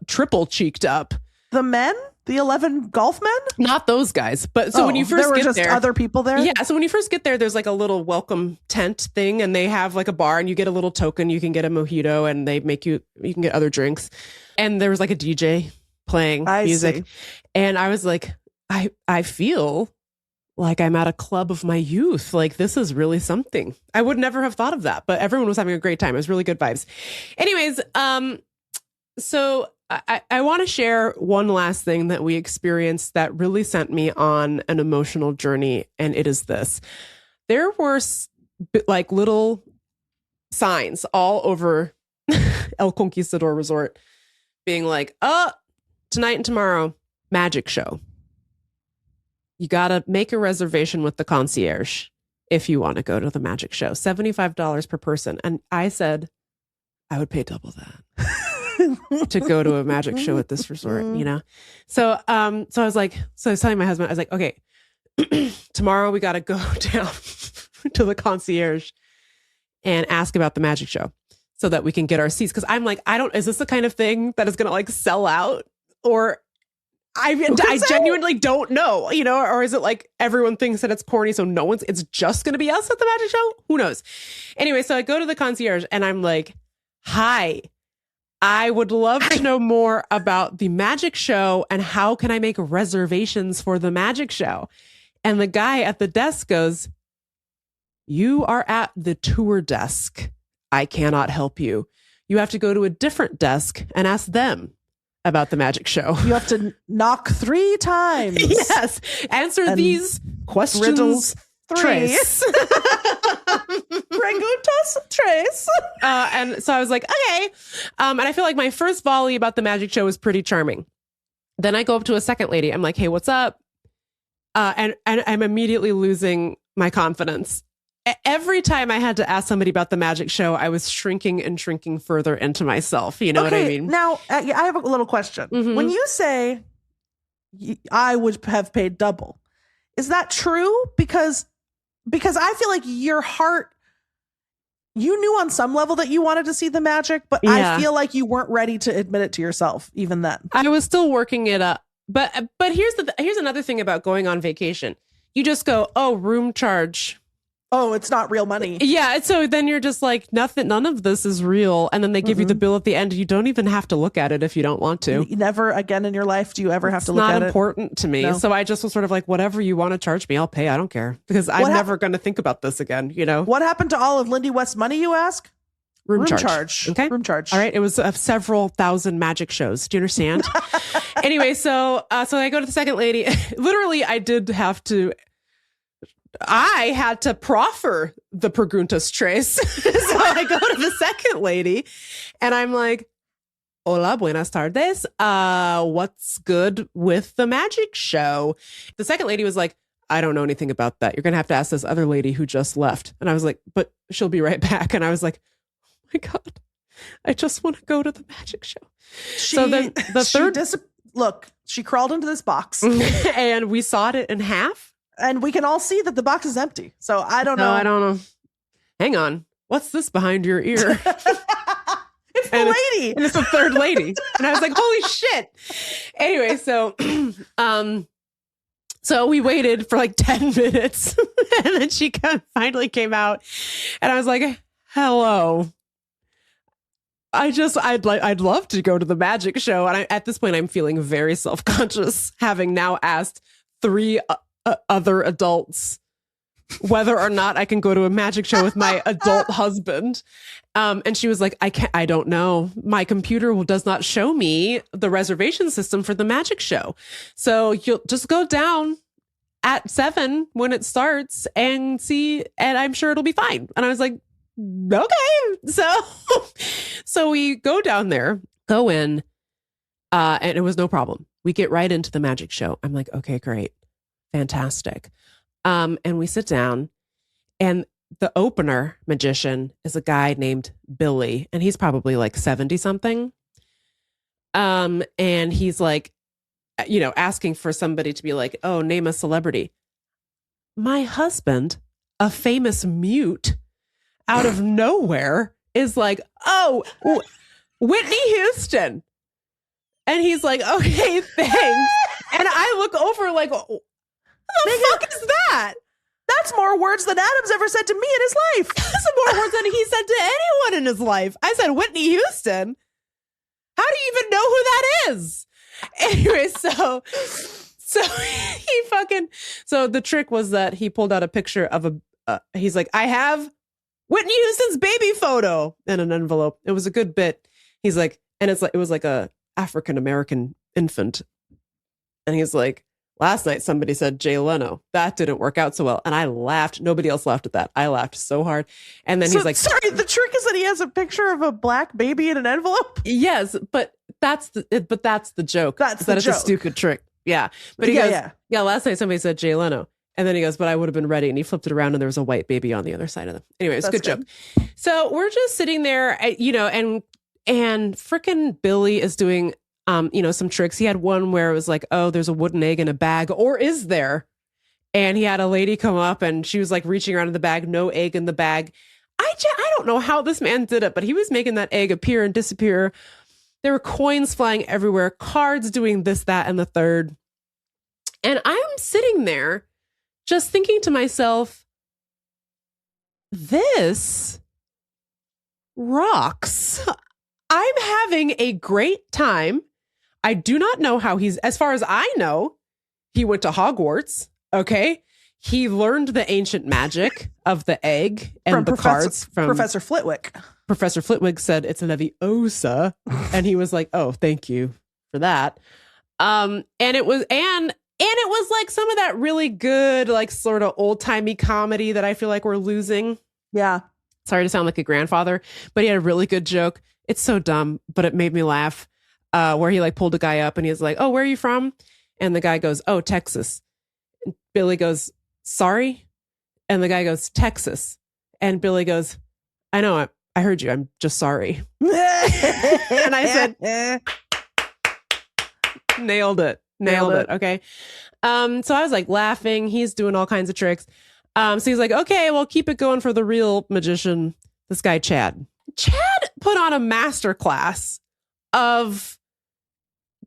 triple cheeked up. The men? The 11 golf men? Not those guys. But so when you first get there, other people there? Yeah. So when you first get there, there's like a little welcome tent thing, and they have like a bar, and you get a little token. You can get a mojito, and they make you can get other drinks. And there was like a DJ playing music. See. And I was like, I feel like I'm at a club of my youth. Like, this is really something. I would never have thought of that, but everyone was having a great time. It was really good vibes. Anyways, so I want to share one last thing that we experienced that really sent me on an emotional journey. And it is this. There were like little signs all over El Conquistador Resort being like, tonight and tomorrow, magic show. You got to make a reservation with the concierge if you want to go to the magic show. $75 per person. And I said, I would pay double that to go to a magic show at this resort, you know? So I was telling my husband, I was like, okay, tomorrow we got to go down to the concierge and ask about the magic show so that we can get our seats. Cause I'm like, is this the kind of thing that is going to like sell out? Or I genuinely don't know, you know, or is it like everyone thinks that it's corny, so it's just going to be us at the magic show? Who knows? Anyway, so I go to the concierge and I'm like, hi, I would love to know more about the magic show and how can I make reservations for the magic show? And the guy at the desk goes, you are at the tour desk. I cannot help you. You have to go to a different desk and ask them about the magic show. You have to knock 3 times. Yes. Answer these questions. Riddles 3. Trace. Preguntas tres. And so I was like, okay. And I feel like my first volley about the magic show was pretty charming. Then I go up to a second lady. I'm like, hey, what's up? And I'm immediately losing my confidence. Every time I had to ask somebody about the magic show, I was shrinking and shrinking further into myself. You know what I mean? Now, I have a little question. Mm-hmm. When you say I would have paid double, is that true? Because I feel like your heart, you knew on some level that you wanted to see the magic, but I feel like you weren't ready to admit it to yourself even then. I was still working it up. But here's another thing about going on vacation. You just go, oh, room charge. Oh, it's not real money. Yeah. So then you're just like, none of this is real. And then they give you the bill at the end. You don't even have to look at it if you don't want to. Never again in your life do you ever have to look at it. It's not important to me. No. So I just was sort of like, whatever you want to charge me, I'll pay. I don't care. Because I'm never going to think about this again, you know? What happened to all of Lindy West's money, you ask? Room charge. Okay. Room charge. All right. It was several thousand magic shows. Do you understand? Anyway, so I go to the second lady. Literally, I had to proffer the preguntas tres. So I go to the second lady and I'm like, hola, buenas tardes. What's good with the magic show? The second lady was like, I don't know anything about that. You're going to have to ask this other lady who just left. And I was like, but she'll be right back. And I was like, oh my God, I just want to go to the magic show. So then the third... Look, she crawled into this box. And we sawed it in half. And we can all see that the box is empty. So I don't know. No, I don't know. Hang on. What's this behind your ear? It's the lady. And it's the third lady. And I was like, holy shit. Anyway, so so we waited for like 10 minutes. And then she finally came out. And I was like, hello. I'd love to go to the magic show. And at this point, I'm feeling very self-conscious, having now asked 3 other adults whether or not I can go to a magic show with my adult husband. And she was like, I don't know. My computer does not show me the reservation system for the magic show. So you'll just go down at 7 when it starts and see, and I'm sure it'll be fine. And I was like, okay. So we go down there, go in, and it was no problem. We get right into the magic show. I'm like, okay, great. Fantastic. And we sit down, and the opener magician is a guy named Billy, and he's probably like 70 something. And he's like, asking for somebody to be like, oh, name a celebrity. My husband, a famous mute out of nowhere, is like, oh, Whitney Houston. And he's like, okay, thanks. And I look over like, what the fuck is that? That's more words than Adam's ever said to me in his life. That's more words than he said to anyone in his life. I said, Whitney Houston? How do you even know who that is? Anyway, so so the trick was that he pulled out a picture of he's like, I have Whitney Houston's baby photo in an envelope. It was a good bit. He's like, and it was like a African-American infant. And he's like, last night somebody said Jay Leno. That didn't work out so well. And I laughed. Nobody else laughed at that. I laughed so hard. And then he's like, sorry, the trick is that he has a picture of a black baby in an envelope. Yes, but that's the joke. That's that the it's joke. a stupid trick. Yeah. But he goes, last night somebody said Jay Leno. And then he goes, but I would have been ready. And he flipped it around and there was a white baby on the other side of them. Anyway, it's a good joke. So we're just sitting there, and frickin' Billy is doing some tricks. He had one where it was like, oh, there's a wooden egg in a bag, or is there? And he had a lady come up and she was like reaching around in the bag, no egg in the bag. I don't know how this man did it, but he was making that egg appear and disappear. There were coins flying everywhere, cards doing this, that, and the third. And I'm sitting there just thinking to myself, this rocks. I'm having a great time. I do not know how as far as I know, he went to Hogwarts. Okay. He learned the ancient magic of the egg and from the cards from Professor Flitwick. Professor Flitwick said it's a Leviosa. And he was like, oh, thank you for that. And it was like some of that really good, like sort of old timey comedy that I feel like we're losing. Yeah. Sorry to sound like a grandfather, but he had a really good joke. It's so dumb, but it made me laugh. Where he like pulled a guy up and he's like, oh, where are you from? And the guy goes, oh, Texas. And Billy goes, sorry? And the guy goes, Texas. And Billy goes, I know, I heard you. I'm just sorry. And I said, nailed it. Okay. So I was like laughing. He's doing all kinds of tricks. So he's like, okay, well, keep it going for the real magician, this guy, Chad. Chad put on a master class of,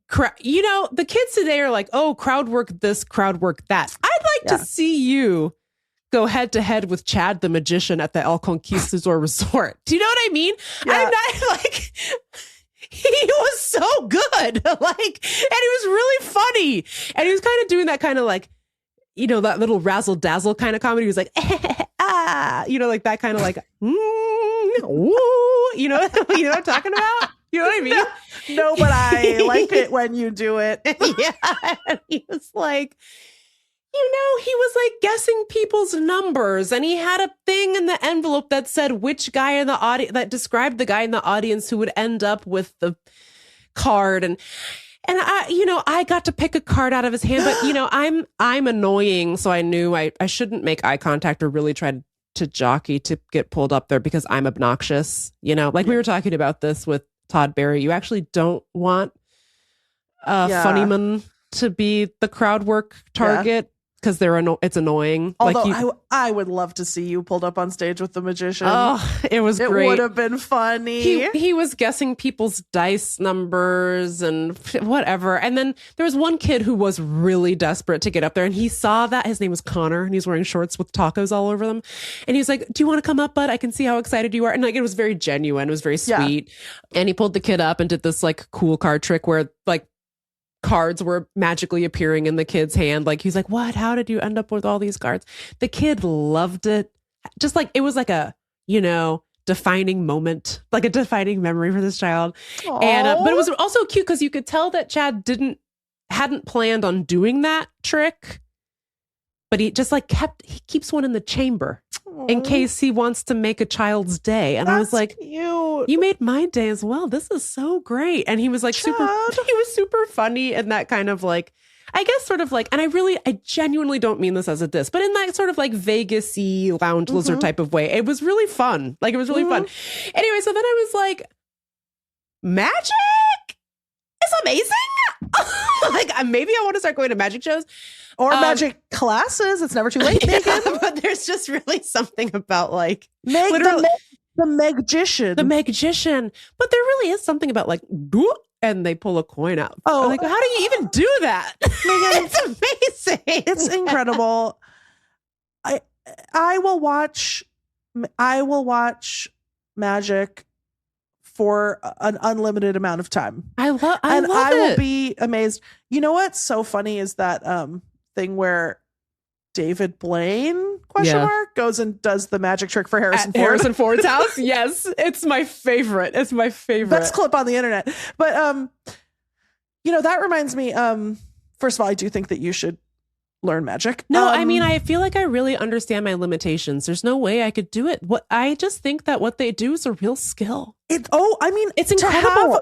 the kids today are like, oh, crowd work this, crowd work that. I'd like to see you go head to head with Chad the magician at the El Conquistador Resort. Do you know what I mean? Yeah. I'm not like, he was so good. Like, and he was really funny. And he was kind of doing that kind of like, that little razzle dazzle kind of comedy. He was like, like that kind of like, ooh, you know what I'm talking about? You know what I mean? No, but I like it when you do it. Yeah. He was like, he was like guessing people's numbers, and he had a thing in the envelope that said which guy in the audience, that described the guy in the audience who would end up with the card. And I got to pick a card out of his hand, but I'm annoying. So I knew I shouldn't make eye contact or really try to jockey to get pulled up there because I'm obnoxious. We were talking about this with Todd Barry. You actually don't want Funnyman to be the crowd work target because it's annoying. Although I would love to see you pulled up on stage with the magician. Oh, it was great. It would have been funny. He was guessing people's dice numbers and whatever. And then there was one kid who was really desperate to get up there, and he saw that his name was Connor, and he's wearing shorts with tacos all over them. And he was like, do you want to come up, bud? I can see how excited you are. And like, it was very genuine. It was very sweet. And he pulled the kid up and did this like cool card trick where like cards were magically appearing in the kid's hand. Like, he's like, what? How did you end up with all these cards? The kid loved it. Just like, it was like a, defining moment, like a defining memory for this child. Aww. And, but it was also cute because you could tell that Chad hadn't planned on doing that trick, but he just like he keeps one in the chamber in case he wants to make a child's day. And I was like, cute. You made my day as well. This is so great. And he was like he was super funny and that kind of like, I guess sort of like, and I genuinely don't mean this as a diss, but in that sort of like Vegas-y lounge lizard type of way, it was really fun. Like, it was really fun. Anyway, so then I was like, magic is amazing. Like, maybe I want to start going to magic shows. Or magic classes. It's never too late, Megan. But there's just really something about like the magician. The magician. But there really is something about like, and they pull a coin out. Oh, like, how do you even do that? Megan, it's amazing. It's incredible. I will watch magic for an unlimited amount of time. I love I it. will be amazed. You know what's so funny is that thing where David Blaine goes and does the magic trick for Harrison Ford's house. Yes, it's my favorite. It's my favorite. Best clip on the internet. But that reminds me. First of all, I do think that you should learn magic. No, I mean, I feel like I really understand my limitations. There's no way I could do it. I just think that what they do is a real skill. It's incredible.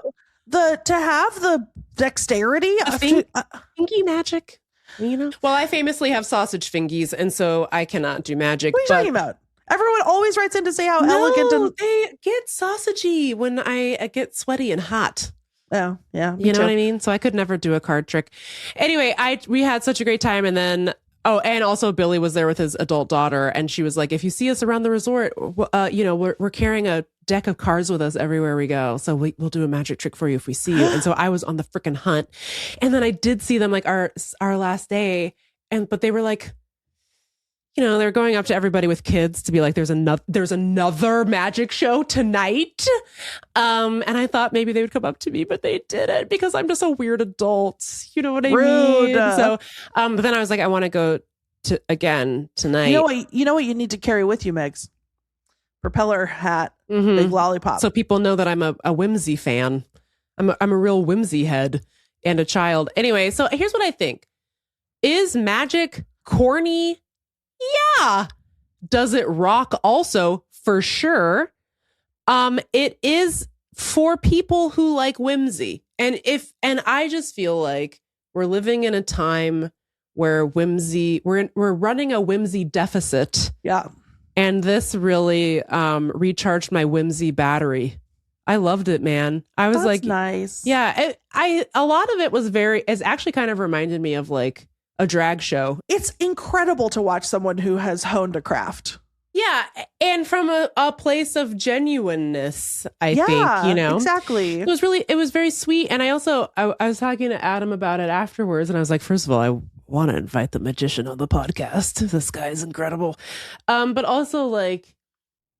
To have the dexterity of fingy magic. Well, I famously have sausage fingies, and so I cannot do magic. What are you talking about? Everyone always writes in to say how elegant and they get sausagey when I get sweaty and hot. Oh, yeah. You know what I mean? So I could never do a card trick. Anyway, we had such a great time, and then and also Billy was there with his adult daughter, and she was like, "If you see us around the resort, we're carrying a deck of cards with us everywhere we go. So we'll do a magic trick for you if we see you." And so I was on the freaking hunt, and then I did see them like our last day, but they were like, they're going up to everybody with kids to be like, there's another magic show tonight. And I thought maybe they would come up to me, but they didn't because I'm just a weird adult. You know what I mean? So, but then I was like, I want to go to again tonight. You know what you need to carry with you, Megs? Propeller hat, big lollipop. So people know that I'm a whimsy fan. I'm a real whimsy head and a child. Anyway, so here's what I think. Is magic corny? Yeah. Does it rock? Also, for sure. It is for people who like whimsy. And I just feel like we're living in a time where we're running a whimsy deficit. Yeah. And this really recharged my whimsy battery. I loved it, man. I was like, nice. Yeah. A lot of it it's actually kind of reminded me of like a drag show. It's incredible to watch someone who has honed a craft. Yeah. And from a place of genuineness, I think, Exactly. It was very sweet. And I also, I was talking to Adam about it afterwards. And I was like, first of all, I want to invite the magician on the podcast. This guy's incredible. But also like,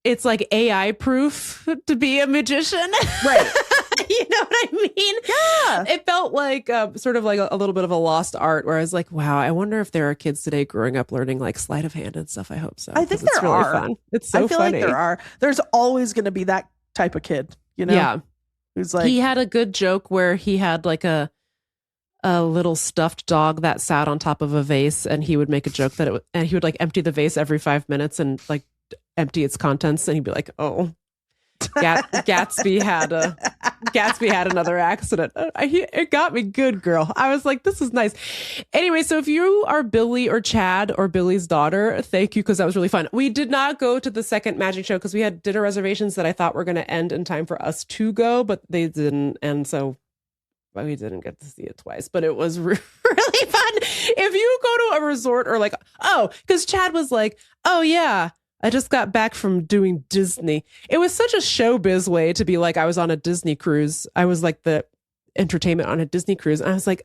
it's like AI proof to be a magician. Right. You know what I mean? Yeah. It felt like sort of like a little bit of a lost art where I was like, wow, I wonder if there are kids today growing up learning like sleight of hand and stuff. I hope so. I think it's there really are. Fun. It's so funny. I feel like there are. There's always going to be that type of kid, Yeah. Who's like, he had a good joke where he had like a little stuffed dog that sat on top of a vase, and he would make a joke and he would like empty the vase every 5 minutes and like empty its contents, and he'd be like, "Oh, Gatsby had another accident." It got me good, girl. I was like, this is nice. Anyway, so if you are Billy or Chad or Billy's daughter, thank you, because that was really fun. We did not go to the second magic show because we had dinner reservations that I thought were going to end in time for us to go, but they didn't, and so we didn't get to see it twice. But it was really fun. If you go to a resort or like, because Chad was like, "Oh yeah, I just got back from doing Disney." It was such a showbiz way to be like, I was on a Disney cruise. I was like the entertainment on a Disney cruise. And I was like,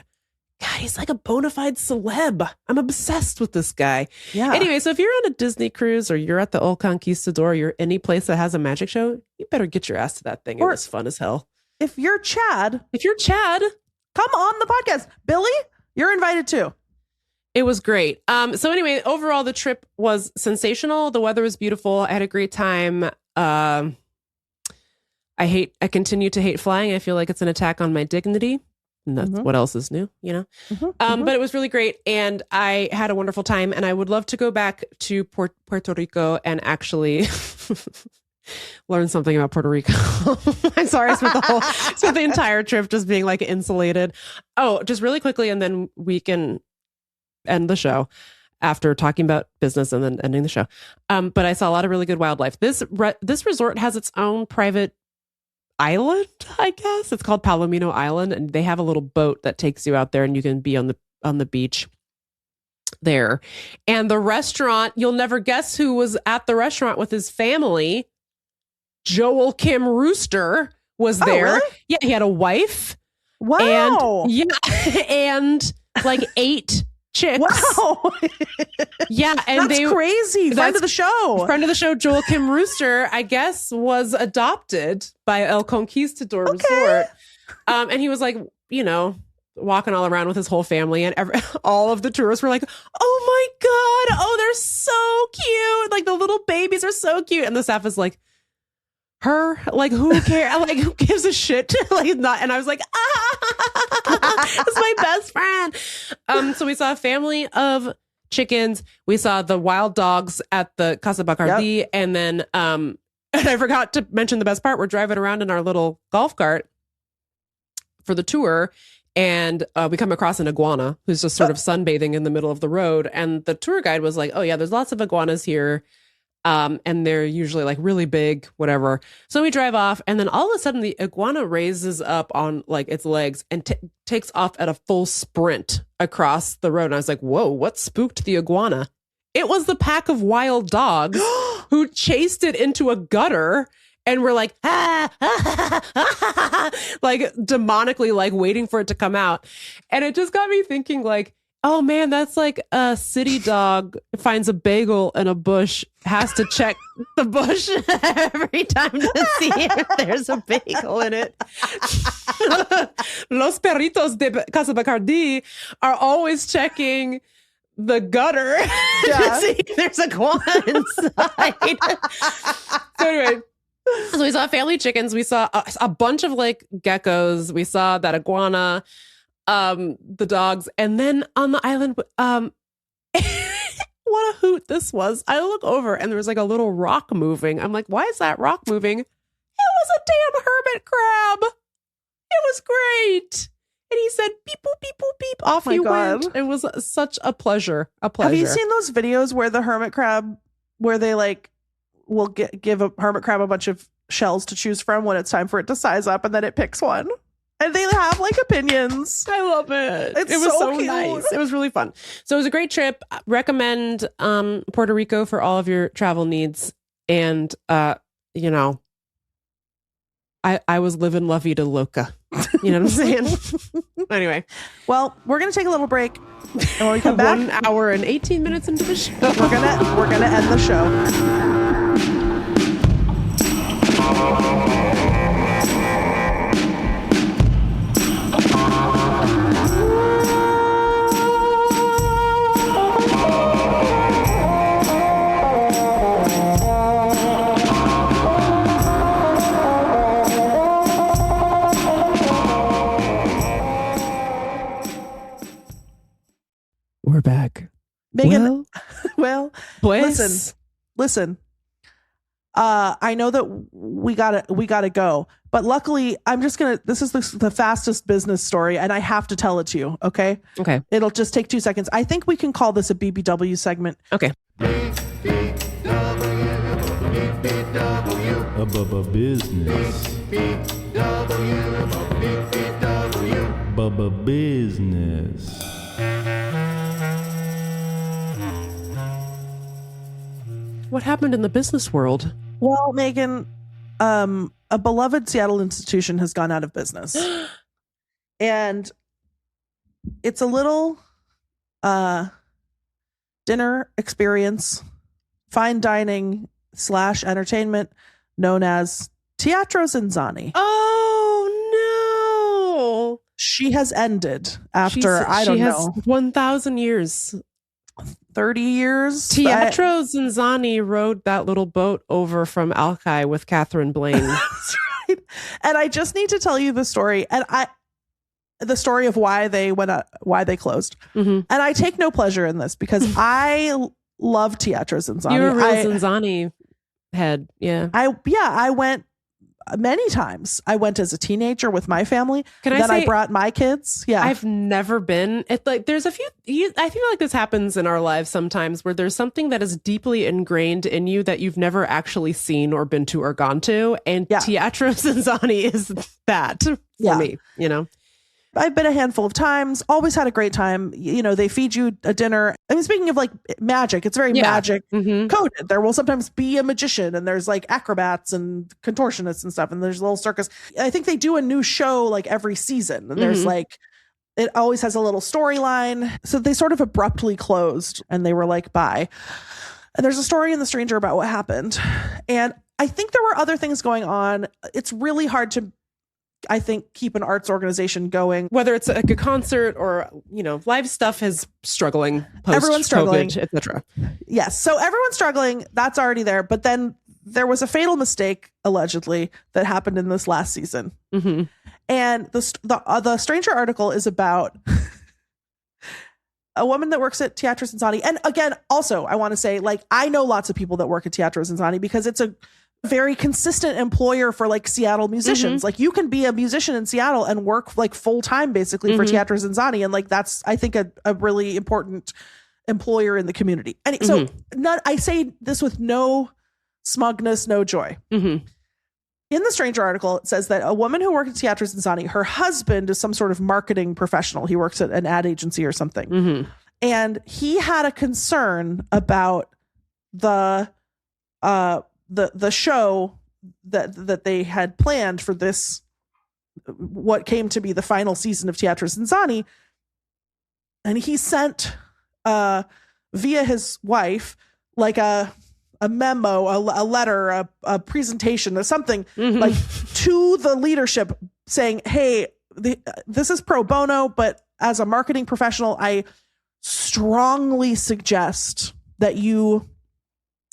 God, he's like a bona fide celeb. I'm obsessed with this guy. Yeah. Anyway, so if you're on a Disney cruise or you're at the El Conquistador, or you're any place that has a magic show, you better get your ass to that thing. It was fun as hell. If you're Chad, Come on the podcast. Billy, you're invited too. It was great. So anyway, overall, the trip was sensational. The weather was beautiful. I had a great time. I continue to hate flying. I feel like it's an attack on my dignity. And that's what else is new, you know? But it was really great. And I had a wonderful time. And I would love to go back to Puerto Rico and actually learn something about Puerto Rico. I'm sorry, I spent the entire trip just being like insulated. Oh, just really quickly, and then we can end the show after talking about business and then ending the show. But I saw a lot of really good wildlife. This resort has its own private island, I guess. It's called Palomino Island, and they have a little boat that takes you out there, and you can be on the beach there. And the restaurant, you'll never guess who was at the restaurant with his family. Joel Kim Rooster was there. Really? Yeah, he had a wife. Wow. And like 8 chicks. Wow. Yeah, and that's crazy. Friend of the show, Joel Kim Rooster, I guess, was adopted by El Conquistador Resort. And he was like, you know, walking all around with his whole family, and all of the tourists were like, oh my God, oh, they're so cute. Like the little babies are so cute. And the staff is like, her, like, who cares? Like, who gives a shit? Like, not. And I was like, it's my best friend. So we saw a family of chickens. We saw the wild dogs at the Casa Bacardi. Yep. And then, and I forgot to mention the best part. We're driving around in our little golf cart for the tour. And we come across an iguana who's just sort of sunbathing in the middle of the road. And the tour guide was like, oh yeah, there's lots of iguanas here. And they're usually like really big, whatever. So we drive off, and then all of a sudden the iguana raises up on like its legs and takes off at a full sprint across the road. And I was like, whoa, what spooked the iguana? It was the pack of wild dogs who chased it into a gutter and were like, like demonically, like waiting for it to come out. And it just got me thinking, like, oh man, that's like a city dog finds a bagel in a bush, has to check the bush every time to see if there's a bagel in it. Los perritos de Casa Bacardi are always checking the gutter to see if there's a iguana inside. So anyway, so we saw family chickens. We saw a bunch of like geckos. We saw that iguana. The dogs, and then on the island, what a hoot this was. I look over and there was like a little rock moving. I'm like, why is that rock moving? It was a damn hermit crab. It was great. And he said, beep, boop, beep, boop, beep. Off he went. It was such a pleasure. Have you seen those videos where the hermit crab, where they like will give a hermit crab a bunch of shells to choose from when it's time for it to size up, and then it picks one? And they have like opinions. I love it. It was so cute. Nice. It was really fun. So it was a great trip. Recommend Puerto Rico for all of your travel needs. And you know, I was living La Vida Loca. You know what I'm saying? Anyway. Well, we're gonna take a little break. And when we come back, 1 hour and 18 minutes into the show, we're gonna end the show. We're back. Meagan, well, pues. listen. I know that we gotta go, but luckily this is the fastest business story, and I have to tell it to you. Okay. It'll just take 2 seconds. I think we can call this a BBW segment. Okay. Business. Business. What happened in the business world? Well, Meagan, a beloved Seattle institution has gone out of business. And it's a little dinner experience, fine dining / entertainment known as Teatro Zinzani. Oh, no. She has ended after, She has 1,000 years. 30 years. Teatro Zanzani rode that little boat over from Alki with Catherine Blaine. That's right. And I just need to tell you the story. And the story of why they closed. Mm-hmm. And I take no pleasure in this because I love Teatro Zanzani. You're a real Zanzani head. Yeah. I went many times. I went as a teenager with my family. I brought my kids. Yeah. I've never been. It's like there's a few. I feel like this happens in our lives sometimes where there's something that is deeply ingrained in you that you've never actually seen or been to or gone to. And Teatro Zanzani is that for me, you know. I've been a handful of times, always had a great time. You know, they feed you a dinner. I mean, speaking of like magic, it's very magic coded. There will sometimes be a magician and there's like acrobats and contortionists and stuff. And there's a little circus. I think they do a new show like every season. And there's like, it always has a little storyline. So they sort of abruptly closed and they were like, bye. And there's a story in The Stranger about what happened. And I think there were other things going on. It's really hard to, I think, keep an arts organization going, whether it's like a concert or, you know, live stuff is struggling. Everyone's struggling, etc. Yes. So everyone's struggling. That's already there. But then there was a fatal mistake, allegedly, that happened in this last season. Mm-hmm. And the Stranger article is about a woman that works at Teatro Zanzani. And again, also, I want to say, like, I know lots of people that work at Teatro Zanzani because it's a very consistent employer for like Seattle musicians. Like you can be a musician in Seattle and work like full time basically for Teatro Zanzani. And like, that's, I think a really important employer in the community. And so I say this with no smugness, no joy. In the Stranger article, it says that a woman who worked at Teatro Zanzani, her husband is some sort of marketing professional. He works at an ad agency or something. And he had a concern about the show that they had planned for this, what came to be the final season of Teatro Zanzani. And he sent via his wife like a memo, a letter, a presentation or something like to the leadership saying, hey, this is pro bono, but as a marketing professional, I strongly suggest that you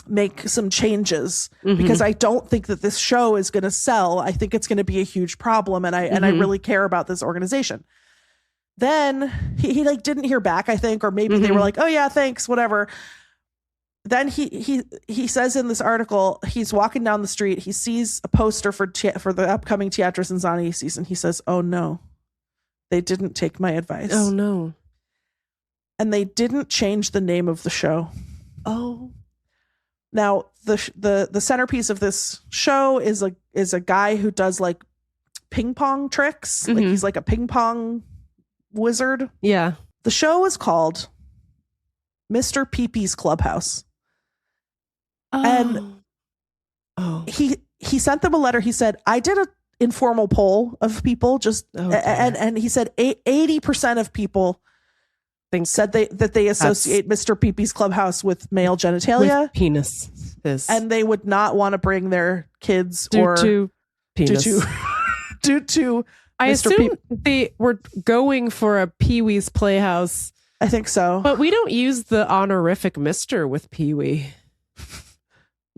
make some changes because I don't think that this show is going to sell. I think it's going to be a huge problem. And I really care about this organization. Then he like didn't hear back, I think, or maybe they were like, oh yeah, thanks, whatever. Then he says in this article, he's walking down the street. He sees a poster for the upcoming Teatro Zanzani season. He says, oh no, they didn't take my advice. Oh no. And they didn't change the name of the show. Oh. Now, the centerpiece of this show is a guy who does like ping pong tricks. Like he's like a ping pong wizard. Yeah. The show is called Mr. Pee-Pee's Clubhouse. And he sent them a letter. He said, I did an informal poll of people and he said 80% of people said that they associate Mr. Pee-Pee's Clubhouse with male genitalia, with penis, and they would not want to bring their kids due to I Mr. assume they were going for a Pee-wee's Playhouse. I think so, but we don't use the honorific Mr. with Pee-wee.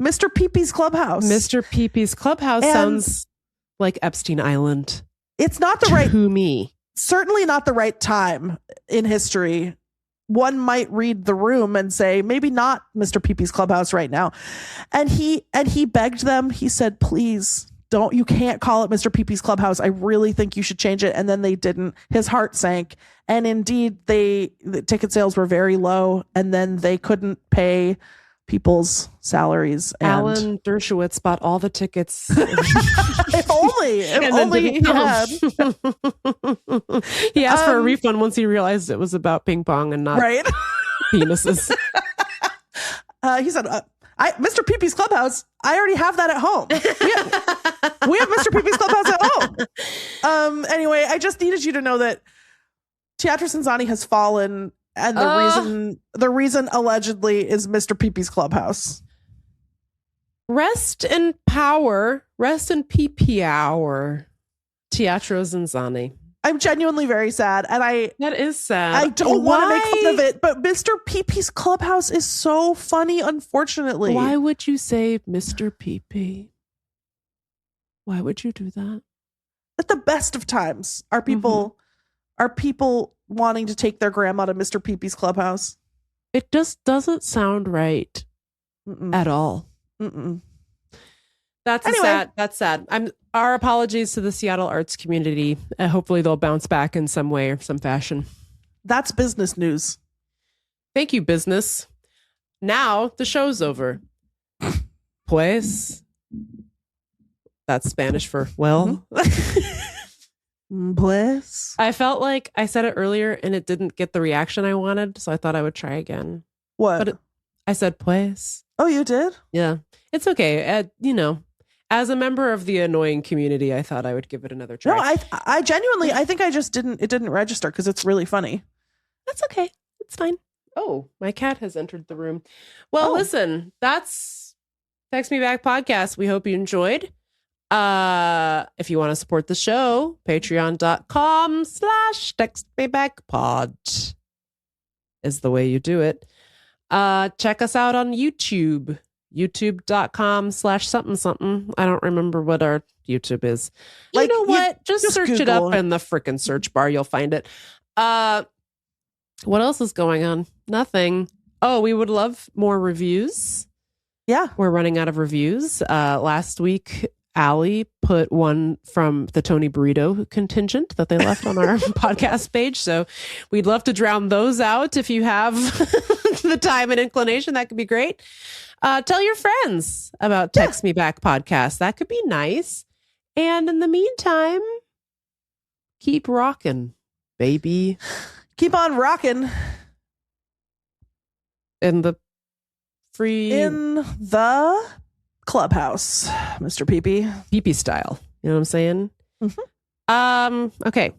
Mr. Pee-Pee's Clubhouse. Mr. Pee-Pee's Clubhouse sounds like Epstein Island. It's not the right to me. Certainly not the right time in history. One might read The Room and say, maybe not Mr. Pee-Pee's Clubhouse right now. And he begged them. He said, please you can't call it Mr. Pee-Pee's Clubhouse. I really think you should change it. And then they didn't. His heart sank. And indeed, the ticket sales were very low. And then they couldn't pay people's salaries. And Alan Dershowitz bought all the tickets. If only he had. He asked for a refund once he realized it was about ping pong and not penises. He said, Mr. Pee-Pee's Clubhouse, I already have that at home. We have Mr. Pee-Pee's Clubhouse at home. Anyway, I just needed you to know that Teatro Zanzani has fallen. And the reason allegedly is Mr. Pee-Pee's Clubhouse. Rest in power. Rest in pee-pee hour. Teatro Zanzani. I'm genuinely very sad. And That is sad. I don't want to make Why? fun of it, but Mr. Pee-Pee's Clubhouse is so funny, unfortunately. Why would you say Mr. Pee-Pee? Why would you do that? At the best of times, are people wanting to take their grandma to Mr. Pee-Pee's Clubhouse? It just doesn't sound right at all. Mm-mm. That's sad. That's sad. Our apologies to the Seattle arts community. Hopefully they'll bounce back in some way or some fashion. That's business news. Thank you, business. Now the show's over. Pues. That's Spanish for well. Pues. I felt like I said it earlier and it didn't get the reaction I wanted, so I thought I would try again. What? But I said pues. Oh, you did? Yeah. It's okay. As a member of the annoying community, I thought I would give it another try. No, I genuinely, I think it didn't register because it's really funny. That's okay. It's fine. Oh, my cat has entered the room. Well, listen, that's Text Me Back podcast. We hope you enjoyed. If you want to support the show, patreon.com/textmebackpod is the way you do it. Check us out on YouTube. youtube.com/something something. I don't remember what our YouTube is. Like, you know what? Just search it Google up in the frickin' search bar. You'll find it. What else is going on? Nothing. Oh, we would love more reviews. Yeah. We're running out of reviews. Last week, Allie put one from the Tony Burrito contingent that they left on our podcast page. So we'd love to drown those out. If you have the time and inclination, that could be great. Tell your friends about Text Me Back podcast. That could be nice. And in the meantime, keep rocking, baby. Keep on rocking. In the clubhouse, Mr. Pee-pee style. You know what I'm saying? Okay.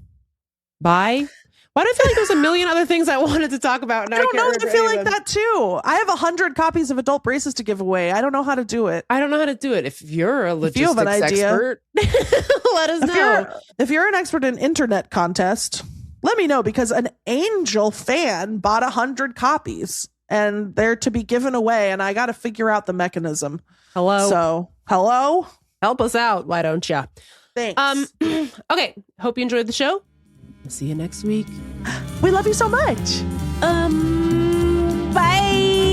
Bye. Why do I feel like there's a million other things I wanted to talk about? Now I don't know. can't I feel remember like that too. I have 100 copies of adult braces to give away. I don't know how to do it. I don't know how to do it. If you're a If you have logistics an idea, expert, let us know. If you're an expert in internet contest, let me know, because an Angel fan bought 100 copies and they're to be given away, and I got to figure out the mechanism. Hello. Hello. Help us out. Why don't you? Thanks. Okay. Hope you enjoyed the show. We'll see you next week. We love you so much. Bye.